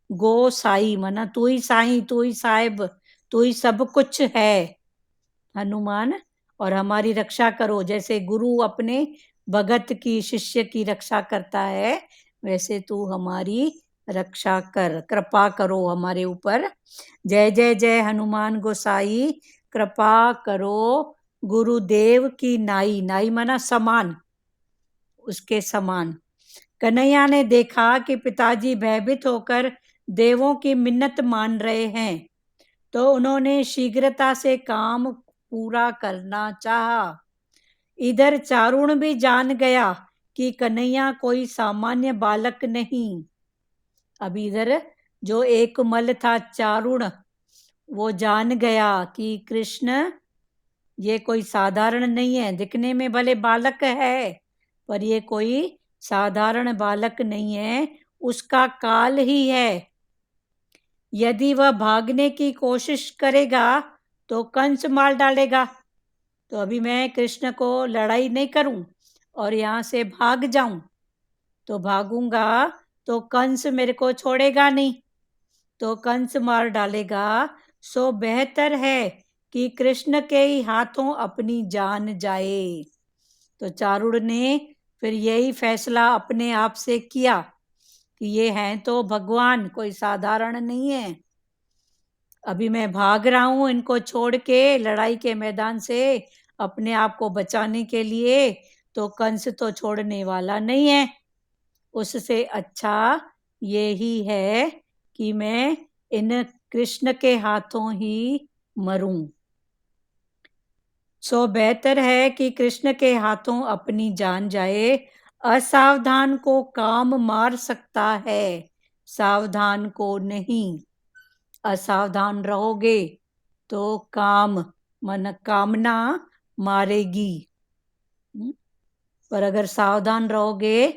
गोसाई माना तू ही साईं, तू ही साहिब, तू ही सब कुछ है हनुमान, और हमारी रक्षा करो। जैसे गुरु अपने भगत की, शिष्य की रक्षा करता है, वैसे तू हमारी रक्षा कर, कृपा करो हमारे ऊपर। जय जय जय हनुमान गोसाई, कृपा करो गुरुदेव की नाई। नाई माना समान, उसके समान। कन्हैया ने देखा कि पिताजी भयभीत होकर देवों की मिन्नत मान रहे हैं, तो उन्होंने शीघ्रता से काम पूरा करना चाहा। इधर चारुण भी जान गया कि कन्हैया कोई सामान्य बालक नहीं। अब इधर जो एक मल था चारुण, वो जान गया कि कृष्ण ये कोई साधारण नहीं है। दिखने में भले बालक है, पर ये कोई साधारण बालक नहीं है, उसका काल ही है। यदि वह भागने की कोशिश करेगा तो कंस मार डालेगा। तो अभी मैं कृष्ण को लड़ाई नहीं करूं और यहाँ से भाग जाऊं, तो भागूंगा तो कंस मेरे को छोड़ेगा नहीं, तो कंस मार डालेगा। सो बेहतर है कि कृष्ण के ही हाथों अपनी जान जाए। तो चारुण ने फिर यही फैसला अपने आप से किया कि ये हैं तो भगवान, कोई साधारण नहीं है। अभी मैं भाग रहा हूं इनको छोड़ के लड़ाई के मैदान से अपने आप को बचाने के लिए, तो कंस तो छोड़ने वाला नहीं है। उससे अच्छा यही है कि मैं इन कृष्ण के हाथों ही मरूं। सो बेहतर है कि कृष्ण के हाथों अपनी जान जाए। असावधान को काम मार सकता है, सावधान को नहीं। असावधान रहोगे तो काम मन कामना मारेगी। पर अगर सावधान रहोगे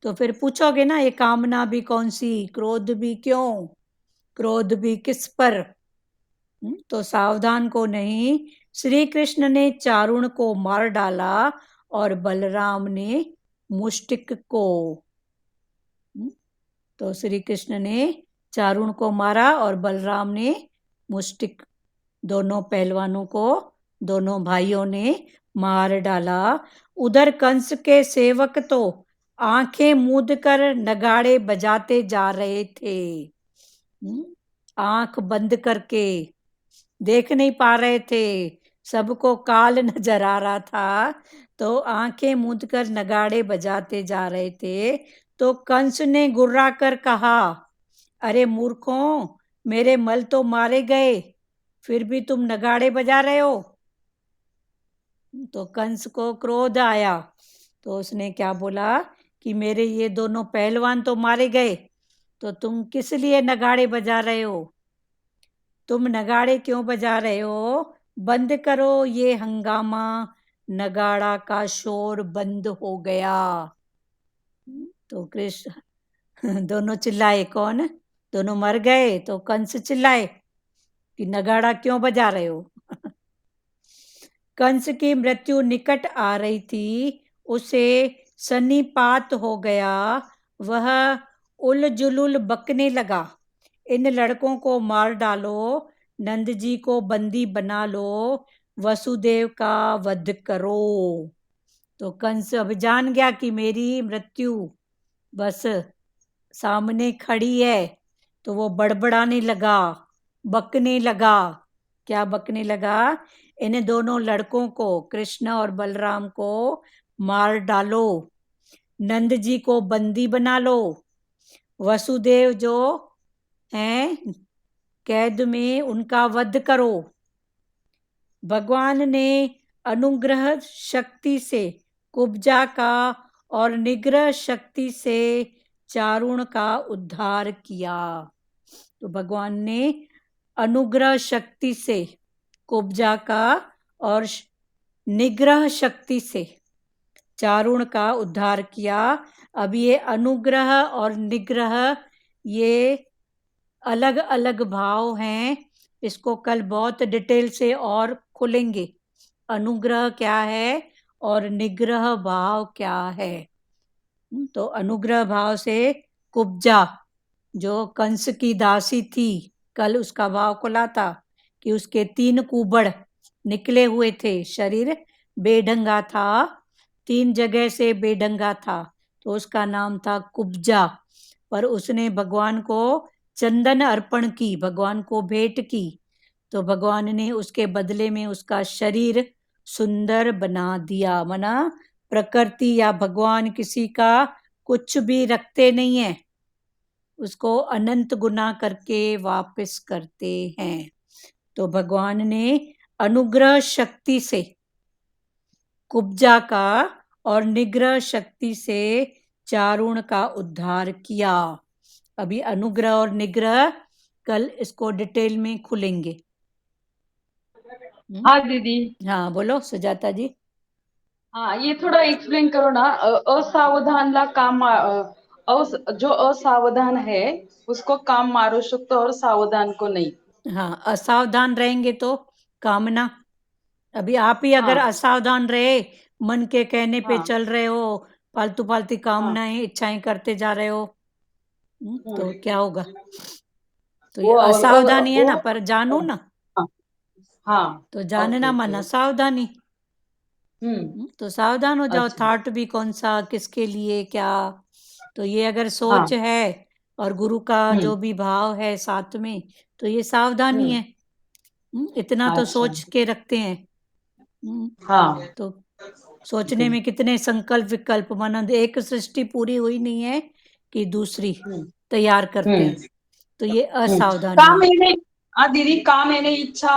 तो फिर पूछोगे ना, ये कामना भी कौन सी, क्रोध भी क्यों, क्रोध भी किस पर। तो सावधान को नहीं। श्री कृष्ण ने चारुण को मार डाला और बलराम ने मुष्टिक को। तो श्री कृष्ण ने चारुण को मारा और बलराम ने मुष्टिक, दोनों पहलवानों को दोनों भाइयों ने मार डाला। उधर कंस के सेवक तो आंखें मूंद कर नगाड़े बजाते जा रहे थे। आंख बंद करके देख नहीं पा रहे थे, सबको काल नजर आ रहा था, तो आंखें मूंद कर नगाड़े बजाते जा रहे थे। तो कंस ने गुर्रा कर कहा, अरे मूर्खों, मेरे मल तो मारे गए, फिर भी तुम नगाड़े बजा रहे हो। तो कंस को क्रोध आया, तो उसने क्या बोला कि मेरे ये दोनों पहलवान तो मारे गए, तो तुम किस लिए नगाड़े बजा रहे हो? तुम नगाड़े क्यों बजा रहे हो? बंद करो ये हंगामा, नगाड़ा का शोर बंद हो गया। तो कृष्ण दोनों चिल्लाए, कौन? दोनों मर गए। तो कंस चिल्लाए कि नगाड़ा क्यों बजा रहे हो? कंस की मृत्यु निकट आ रही थी, उसे सन्निपात हो गया। वह उलझुल बकने लगा, इन लड़कों को मार डालो, नंद जी को बंदी बना लो, वसुदेव का वध करो। तो कंस अब जान गया कि मेरी मृत्यु बस सामने खड़ी है, तो वो बड़बड़ाने लगा, बकने लगा। क्या बकने लगा? इन दोनों लड़कों को, कृष्ण और बलराम को मार डालो, नंद जी को बंदी बना लो, वसुदेव जो हैं कैद में, उनका वध करो। भगवान ने अनुग्रह शक्ति से कुब्जा का और निग्रह शक्ति से चारुण का उद्धार किया। तो भगवान ने अनुग्रह शक्ति से कुब्जा का और निग्रह शक्ति से चारुण का उद्धार किया। अब ये अनुग्रह और निग्रह ये अलग अलग भाव हैं, इसको कल बहुत डिटेल से और खुलेंगे। अनुग्रह क्या है और निग्रह भाव क्या है। तो अनुग्रह भाव से कुब्जा जो कंस की दासी थी, कल उसका भाव खुला था कि उसके 3 कुबड़ निकले हुए थे, शरीर बेढंगा था, 3 जगह से बेढंगा था, तो उसका नाम था कुब्जा। पर उसने भगवान को चंदन अर्पण की, भगवान को भेंट की, तो भगवान ने उसके बदले में उसका शरीर सुंदर बना दिया। मना प्रकृति या भगवान किसी का कुछ भी रखते नहीं है, उसको अनंत गुना करके वापस करते हैं। तो भगवान ने अनुग्रह शक्ति से कुब्जा का और निग्रह शक्ति से चारुण का उद्धार किया। अभी अनुग्रह और निग्रह कल इसको डिटेल में खुलेंगे। हाँ दीदी। हाँ बोलो सुजाता जी। हाँ ये थोड़ा एक्सप्लेन करो ना। असावधानला काम जो असावधान है उसको काम मारू शकतो और सावधान को नहीं। हाँ असावधान रहेंगे तो कामना। अभी आप ही अगर हाँ। असावधान रहे, मन के कहने पे हाँ। चल रहे हो, फालतू फालतू कामनाएं इच्छाएं करते जा रहे हो, तो क्या होगा? तो ये वो असावधानी है वो ना, पर जानो ना। हाँ। हाँ। तो जानना माना सावधानी। तो सावधान हो जाओ। अच्छा। थॉट भी कौन सा, किसके लिए, क्या। तो ये अगर सोच हाँ। है और गुरु का जो भी भाव है साथ में, तो ये सावधानी है। इतना तो अच्छा। सोच के रखते हैं। हाँ। तो सोचने में कितने संकल्प विकल्प, मनन, एक सृष्टि पूरी हुई नहीं है कि दूसरी तैयार करते हैं। तो ये असावधानी काम है। येणे दीदी काम येणे इच्छा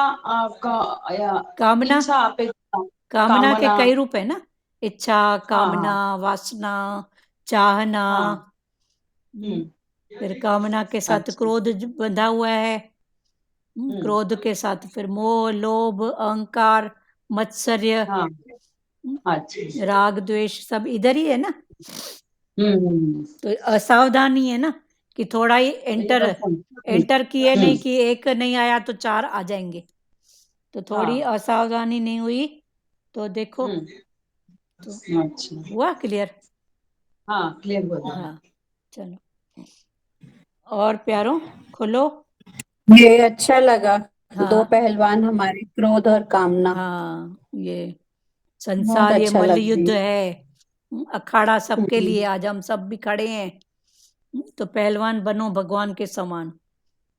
कामना, इच्छा अपेक्षा कामना के कामना। कई रूप है ना। इच्छा, कामना, हाँ। वासना, चाहना। हाँ। फिर कामना के साथ अच्छा। क्रोध बंधा हुआ है। क्रोध के साथ फिर मोह, लोभ, अहंकार, मत्सर्य, हाँ। अच्छा। राग, द्वेष, सब इधर ही है ना। हम्म। तो असावधानी है ना कि थोड़ा ही एंटर किए नहीं कि एक नहीं आया तो चार आ जाएंगे। तो थोड़ी असावधानी नहीं हुई तो देखो। तो अच्छा। हुआ क्लियर? हाँ क्लियर बोला। हाँ चलो और प्यारो खोलो। ये अच्छा लगा। दो हाँ पहलवान हमारे, क्रोध और कामना। हाँ, ये बहुत संसार, ये अच्छा मल्ल लग रही युद्ध है। है। अखाड़ा सबके हम्म, लिए, आज हम सब भी खड़े हैं। तो पहलवान बनो भगवान के समान।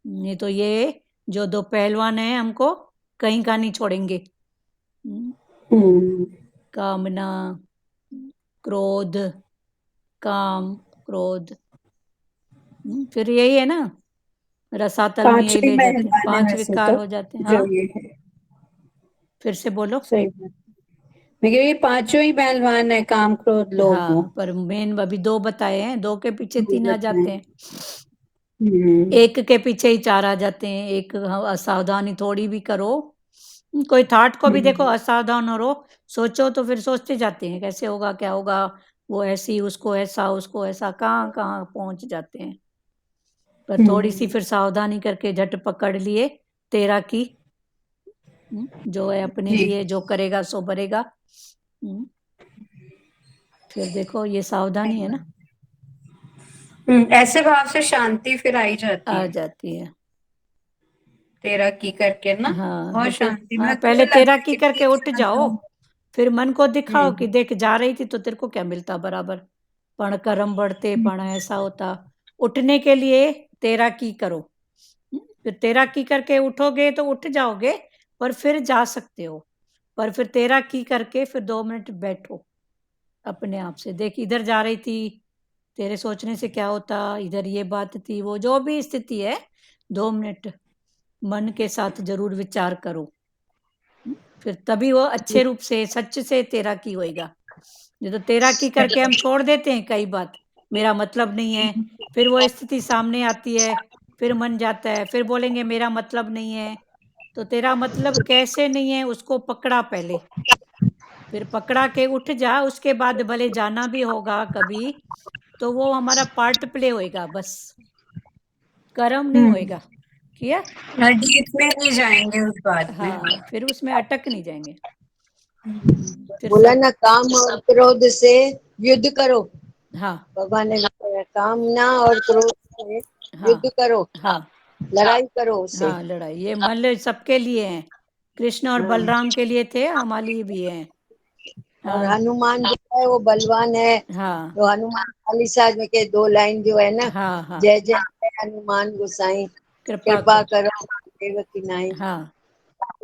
नहीं तो ये जो दो पहलवान हैं हमको कहीं का नहीं छोड़ेंगे। हम्म, कामना, क्रोध, काम, क्रोध। फिर यही है ना, रसातल में यही पांचों ही ले जाते हैं, पहलवान है 5 वैसे विकार तो, हो जाते हैं। जो हाँ ये है। फिर से बोलो। सही बात। मैं कह रही ये पांचों ही पहलवान है, काम क्रोध लोभ मोह। हाँ पर मेन अभी 2 बताए हैं, 2 के पीछे वो 3 आ बताएं। जाते हैं। हम्म, एक के पीछे ही 4 आ जाते हैं। एक असावधानी थोड़ी भी करो, कोई थॉट को भी देखो, हम्म, असावधान हो रो, सोचो तो फिर सोचते जाते हैं कैसे होगा, क्या होगा, वो ऐसी, उसको ऐसा, उसको ऐसा, कहाँ कहाँ पहुंच जाते हैं। पर थोड़ी सी फिर सावधानी करके झट पकड़ लिए तेरा की। जो है अपने जी। लिए, जो करेगा सो भरेगा। फिर देखो ये सावधानी है ना, ऐसे भाव से शांति फिर आई जाती आ है। जाती है। तेरा की करके ना, हाँ बहुत देखो, शांति, हाँ मतलब पहले तुम्हें लगता है तैराकी कि करके ठीक उठ है जाओ, मतलब। फिर मन को दिखाओ कि हम्म, देख जा रही थी तो तेरे को क्या मिलता बराबर। पण कर्म बढ़ते, पण ऐसा होता। उठने के लिए तैराकी करो। फिर तैराकी करके उठोगे तो उठ जाओगे, पर फिर जा सकते हो। पर फिर तैराकी करके फिर 2 मिनट बैठो अपने आप से, देख इधर जा रही थी, तेरे सोचने से क्या होता, इधर ये बात थी, वो जो भी स्थिति है, 2 मिनट मन के साथ जरूर विचार करो। फिर तभी वो अच्छे रूप से सच से तैराकी होएगा। नहीं तो तैराकी करके हम छोड़ देते हैं कई बात, मेरा मतलब नहीं है। फिर वो स्थिति सामने आती है, फिर मन जाता है, फिर बोलेंगे मेरा मतलब नहीं है। तो तेरा मतलब कैसे नहीं है उसको पकड़ा पहले, फिर पकड़ा के उठ जा। उसके बाद भले जाना भी होगा कभी, तो वो हमारा पार्ट प्ले होएगा बस, कर्म नहीं होएगा। किया? डीप में नहीं जाएंगे उस बात में। हाँ फिर उसमें अटक नहीं जाएंगे। फिर बोला सब। ना, काम और क्रोध से युद्ध करो। हाँ भगवान ने बताया, कामना और क्रोध से हाँ युद्ध करो, हाँ लड़ाई करो उससे। हाँ लड़ाई, ये मल्ल सबके लिए है। कृष्ण और हाँ। बलराम के लिए थे, हमारे लिए भी है। और हाँ हनुमान जो है वो बलवान है। हाँ तो हनुमान चालीसा में के 2 लाइन जो है ना, हाँ हाँ, जय जय जय हनुमान गोसाई, कृपा कृपा कर। करो देवकी नाई। हाँ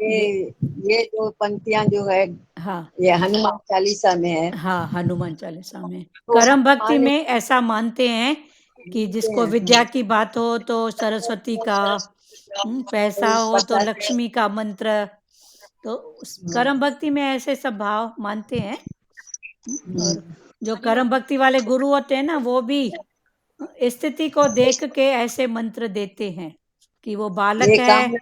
ये ये, ये जो पंक्तियां जो है, हाँ ये हनुमान चालीसा में है। हाँ हनुमान चालीसा में। तो कर्म भक्ति हनुमान में ऐसा मानते हैं कि लिखते जिसको हैं। विद्या की बात हो तो सरस्वती का, पैसा हो तो लक्ष्मी का मंत्र। तो कर्म भक्ति में ऐसे सब भाव मानते हैं। और जो कर्म भक्ति वाले गुरु होते हैं ना, वो भी स्थिति को देख के ऐसे मंत्र देते हैं कि वो बालक ये है।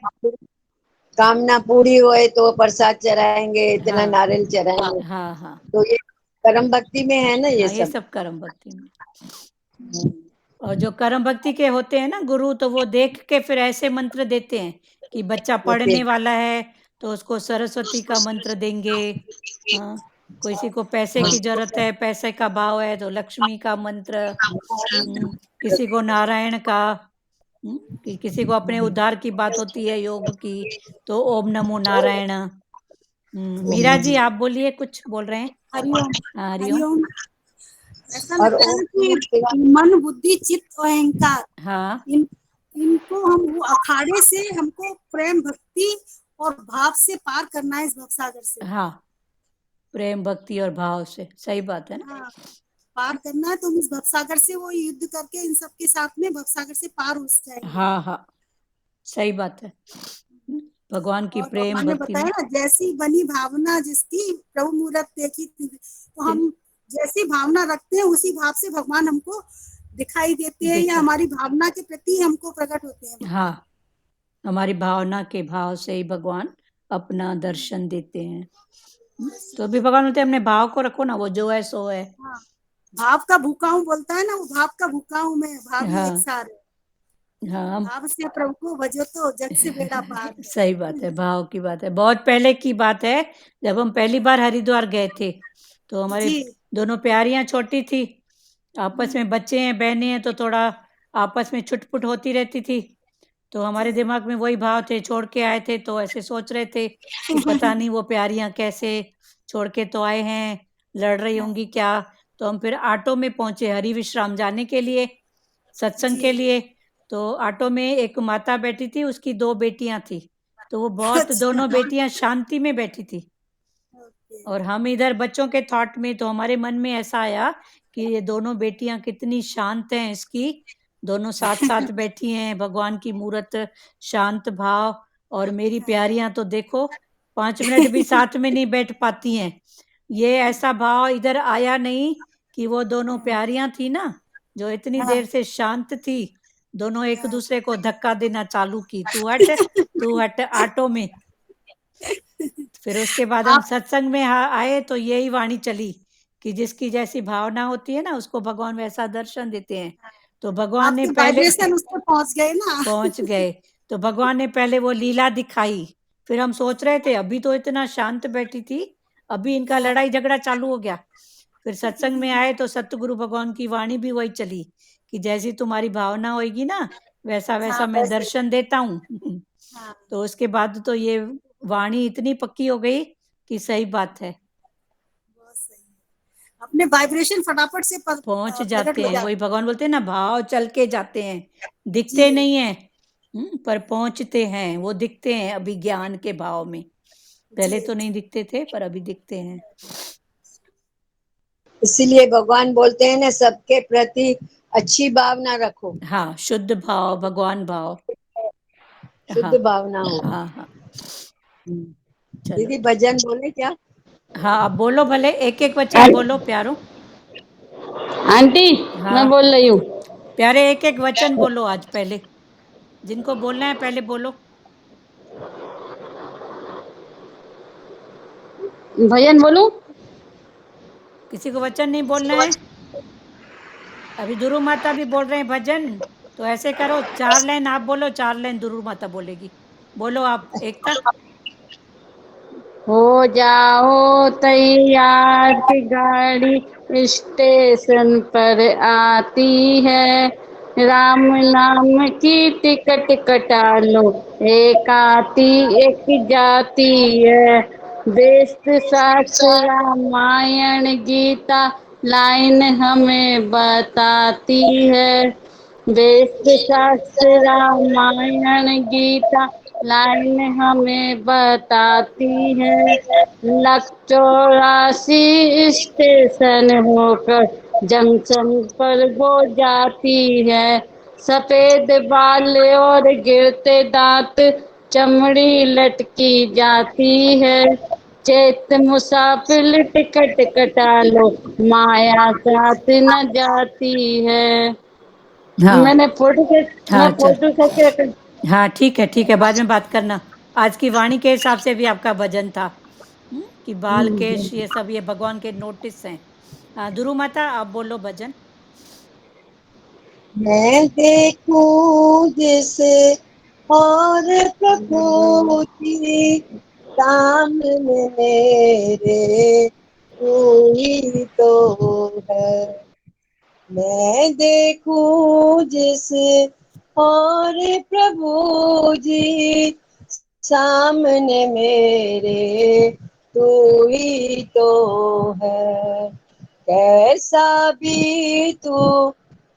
कामना पूरी होए तो प्रसाद चढ़ाएंगे, इतना हाँ नारियल चढ़ाएंगे। हाँ हाँ तो ये कर्म भक्ति में है ना ये हाँ, ये सब। सब कर्म भक्ति में। और जो कर्म भक्ति के होते हैं ना गुरु, तो वो देख के फिर ऐसे मंत्र देते हैं कि बच्चा पढ़ने वाला है तो उसको सरस्वती का मंत्र देंगे। हाँ, किसी को पैसे की जरूरत है, पैसे का भाव है तो लक्ष्मी का मंत्र। किसी को नारायण का। कि किसी को अपने उद्धार की बात होती है, योग की, तो ओम नमो नारायण। मीरा जी आप बोलिए, कुछ बोल रहे हैं। हरिओम। हाँ, हरिओम। हरिओम। ऐसा और लगता है कि मन बुद्धि चित्त और अहंकार, हाँ इनको हम वो अखाड़े से हमको प्रेम भक्ति और भाव से पार करना है इस भवसागर से। हाँ, प्रेम भक्ति और भाव से, सही बात है ना। हाँ, पार करना है तो हम इस भवसागर से वो युद्ध करके इन सबके साथ में भवसागर से पार हो जाएंगे। हाँ हाँ, सही बात है। भगवान की और प्रेम भगवान ने भक्ति बताया में। ना, जैसी बनी भावना जिसकी प्रभु मूरत देखी थी, तो हम जैसी भावना रखते हैं उसी भाव से भगवान हमको दिखाई देते हैं, या हमारी भावना के प्रति हमको प्रकट होते हैं। हाँ, हमारी भावना के भाव से ही भगवान अपना दर्शन देते हैं। तो अभी भगवान बोलते हैं अपने भाव को रखो ना, वो जो है सो है। हाँ, भाव का भूखा हूँ बोलता है ना, वो भाव का भूखा हूँ मैं, भाव ही एक सार है। हाँ, भाव से प्रभु को भजो तो जग से बेड़ा पार है। सही बात है, भाव की बात है। बहुत पहले की बात है, जब हम पहली बार हरिद्वार गए थे, तो हमारे जी। दोनों प्यारियां छोटी थी, आपस में बच्चे हैं बहनें हैं, तो थोड़ा आपस में छुटपुट होती रहती थी। तो हमारे दिमाग में वही भाव थे, छोड़ के आए थे तो ऐसे सोच रहे थे कि पता नहीं वो प्यारियां कैसे छोड़ के तो आए हैं, लड़ रही होंगी क्या। तो हम फिर ऑटो में पहुंचे हरि विश्राम जाने के लिए, सत्संग के लिए। तो ऑटो में एक माता बैठी थी, उसकी दो बेटियां थी, तो वो बहुत दोनों बेटियां शांति में बैठी थी। और हम इधर बच्चों के थॉट में, तो हमारे मन में ऐसा आया कि ये दोनों बेटियां कितनी शांत हैं, इसकी दोनों साथ साथ बैठी हैं, भगवान की मूरत, शांत भाव। और मेरी प्यारियां तो देखो 5 मिनट भी साथ में नहीं बैठ पाती हैं। ये ऐसा भाव इधर आया नहीं कि वो दोनों प्यारियां थी ना, जो इतनी देर से शांत थी, दोनों एक दूसरे को धक्का देना चालू की, तू हट ऑटो में। फिर उसके बाद हम सत्संग में आए तो यही वाणी चली कि जिसकी जैसी भावना होती है ना, उसको भगवान वैसा दर्शन देते हैं। तो भगवान ने पहले उस पर पहुंच गए ना। पहुंच गए। तो भगवान ने पहले वो लीला दिखाई, फिर हम सोच रहे थे अभी तो इतना शांत बैठी थी, अभी इनका लड़ाई झगड़ा चालू हो गया। फिर सत्संग में आए तो सतगुरु भगवान की वाणी भी वही चली कि जैसी तुम्हारी भावना होगी ना, वैसा वैसा मैं दर्शन देता हूँ। तो उसके बाद तो ये वाणी इतनी पक्की हो गई कि सही बात है, अपने वाइब्रेशन फटाफट से पहुंच जाते हैं। वही भगवान बोलते हैं ना, भाव चल के जाते हैं, दिखते नहीं है, पर पहुंचते हैं। वो दिखते हैं अभी ज्ञान के भाव में, पहले तो नहीं दिखते थे पर अभी दिखते हैं। इसीलिए भगवान बोलते हैं ना, सबके प्रति अच्छी भावना रखो। हाँ, शुद्ध भाव, भगवान भाव, शुद्ध भावना हो। हाँ हाँ। दीदी भजन बोले क्या? हाँ, आप बोलो, भले एक एक वचन बोलो प्यारो। आंटी मैं बोल रही हूँ। प्यारे एक एक वचन बोलो आज, पहले जिनको बोलना है पहले बोलो। भजन बोलूं? किसी को वचन नहीं बोलना है? अभी दुरु माता भी बोल रहे हैं भजन, तो ऐसे करो, 4 लाइन आप बोलो, 4 लाइन दुरु माता बोलेगी। बोलो आप एकता। हो जाओ तैयार की गाड़ी स्टेशन पर आती है, राम नाम की टिकट कटा लो, एक आती एक जाती है। वेद शास्त्र रामायण गीता लाइन हमें बताती है, वेद शास्त्र रामायण गीता लाइन हमें बताती है। लक 84 स्टेशन होकर जंक्शन पर वो जाती है, सफेद बाल और गिरते दांत, चमड़ी लटकी जाती है। चेत मुसाफिर टिकट कटा लो, माया साथ न जाती है। हाँ मैंने फोटो खींच मैं हाँ चल फोटो खींच के हाँ ठीक है, बाद में बात करना। आज की वाणी के हिसाब से भी आपका भजन था। कि बाल केश ये सब ये भगवान के नोटिस हैं। दुरु माता आप बोलो भजन। मैं देखूं जिसे और प्रभु की सामने मेरे, तू ही तो है। मैं देखूं जिस और प्रभु जी सामने मेरे, तू ही तो है। कैसा भी तू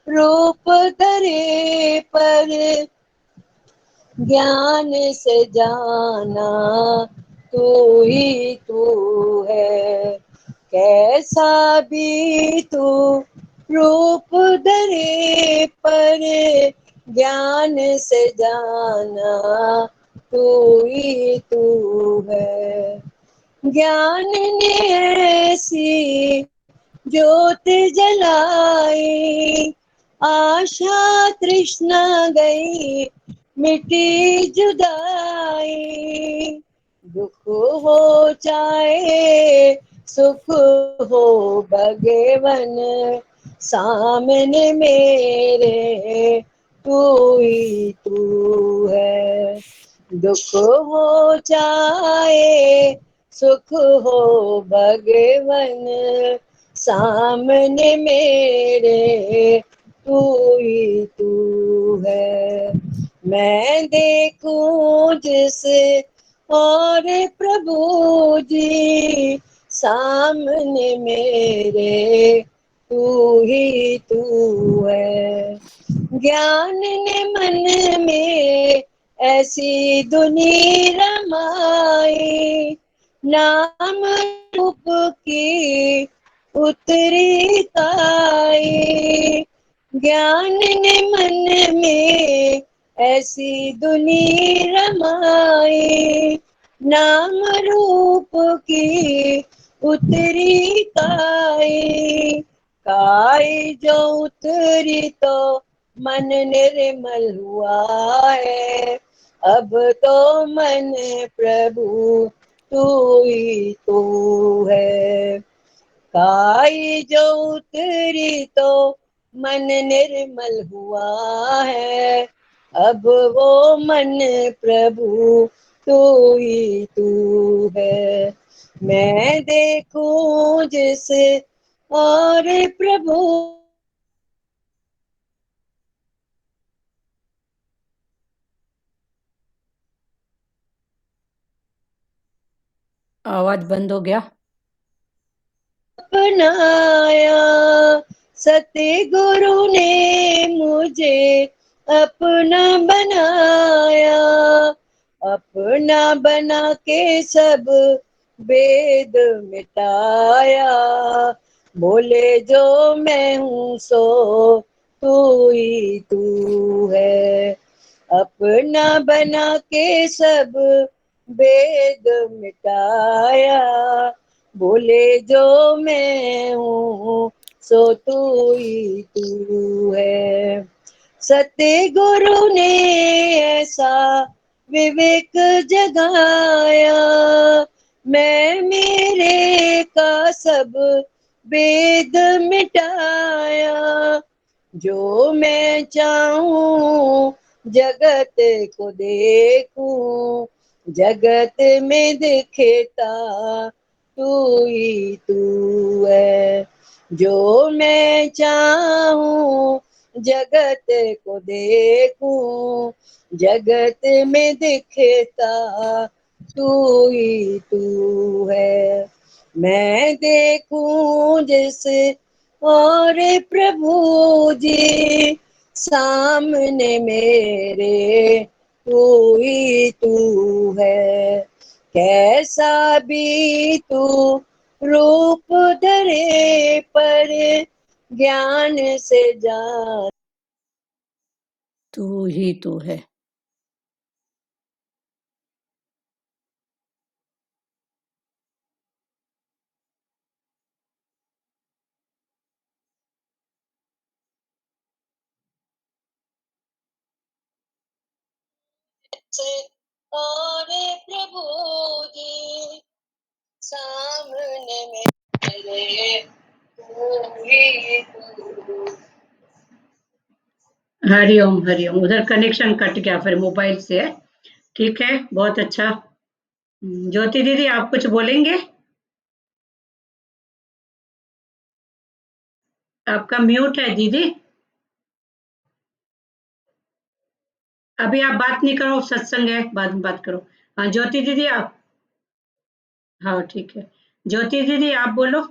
रूप धरे पर ज्ञान से जाना, तू ही तू है। कैसा भी तू रूप धरे पर ज्ञान से जाना, तू ही तू है। ज्ञान ने ऐसी ज्योत जलाई, आशा तृष्णा गई मिटी जुदाई। दुख हो चाहे सुख हो भगवन सामने मेरे, तू ही तू है। दुख हो चाहे सुख हो भगवन सामने मेरे, तू ही तू है। मैं देखूं जिस और प्रभु जी सामने मेरे, तू ही तू है। ज्ञान ने मन में ऐसी धुनी रमाई, नाम रूप की उतरी ताई। ज्ञान ने मन में ऐसी धुनी रमाई, नाम रूप की उतरी काई। काई जो उतरी तो मन निर्मल हुआ है, अब तो मन प्रभु तू ही तू है। काई जो उतरी तो मन निर्मल हुआ है, अब वो मन प्रभु तू ही तू है। मैं देखूं जिस और प्रभु। आवाज बंद हो गया। अपनाया सतगुरु ने मुझे अपना बनाया, अपना बना के सब वेद मिटाया। बोले जो मैं हूँ सो तू ही तू है। अपना बना के सब वेद मिटाया, बोले जो मैं हूँ सो तू ही तू है। सतगुरु ने ऐसा विवेक जगाया, मैं मेरे का सब वेद मिटाया। जो मैं चाहूं जगत को देखूं, जगत में दिखता तू ही तू है। जो मैं चाहूं जगत को देखूं, जगत में दिखता तू ही तू है। मैं देखूं जैसे और प्रभु जी सामने मेरे, तू ही तू है। कैसा भी तू रूप धरे पर ज्ञान से जान तू ही तू है। और प्रभु जी सामने मेरे तू ही तू। हरिओम हरिओम। उधर कनेक्शन कट गया फिर मोबाइल से। ठीक है, बहुत अच्छा। ज्योति दीदी आप कुछ बोलेंगे? आपका म्यूट है दीदी। अभी आप बात नहीं करो, सत्संग है, बाद में बात करो। हाँ ज्योति दीदी आप। हाँ ठीक है, ज्योति दीदी आप बोलो।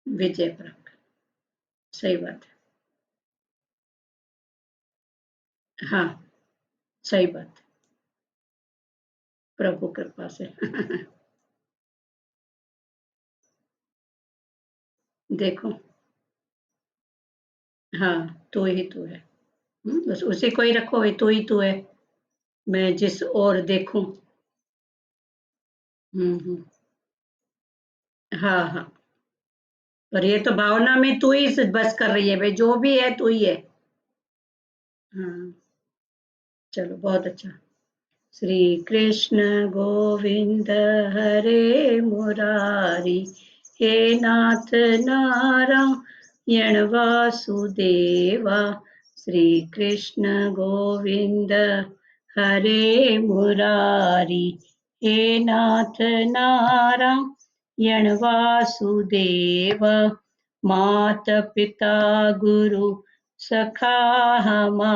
विजय प्राप्त, सही बात है। हाँ सही बात, प्रभु कृपा से। देखो, हाँ तू ही तू है। बस उसी को ही रखो, ये तू ही तू है। मैं जिस ओर देखूं। हम्म। हाँ हाँ, पर ये तो भावना में तू ही बस कर रही है भाई, जो भी है तू ही है। हाँ चलो बहुत अच्छा। श्री कृष्ण गोविंद हरे मुरारी, हे नाथ नारायण वासुदेवा। श्री कृष्ण गोविंद हरे मुरारी, हे नाथ नारायण वासुदेवा। मात पिता गुरु सखा हमारा।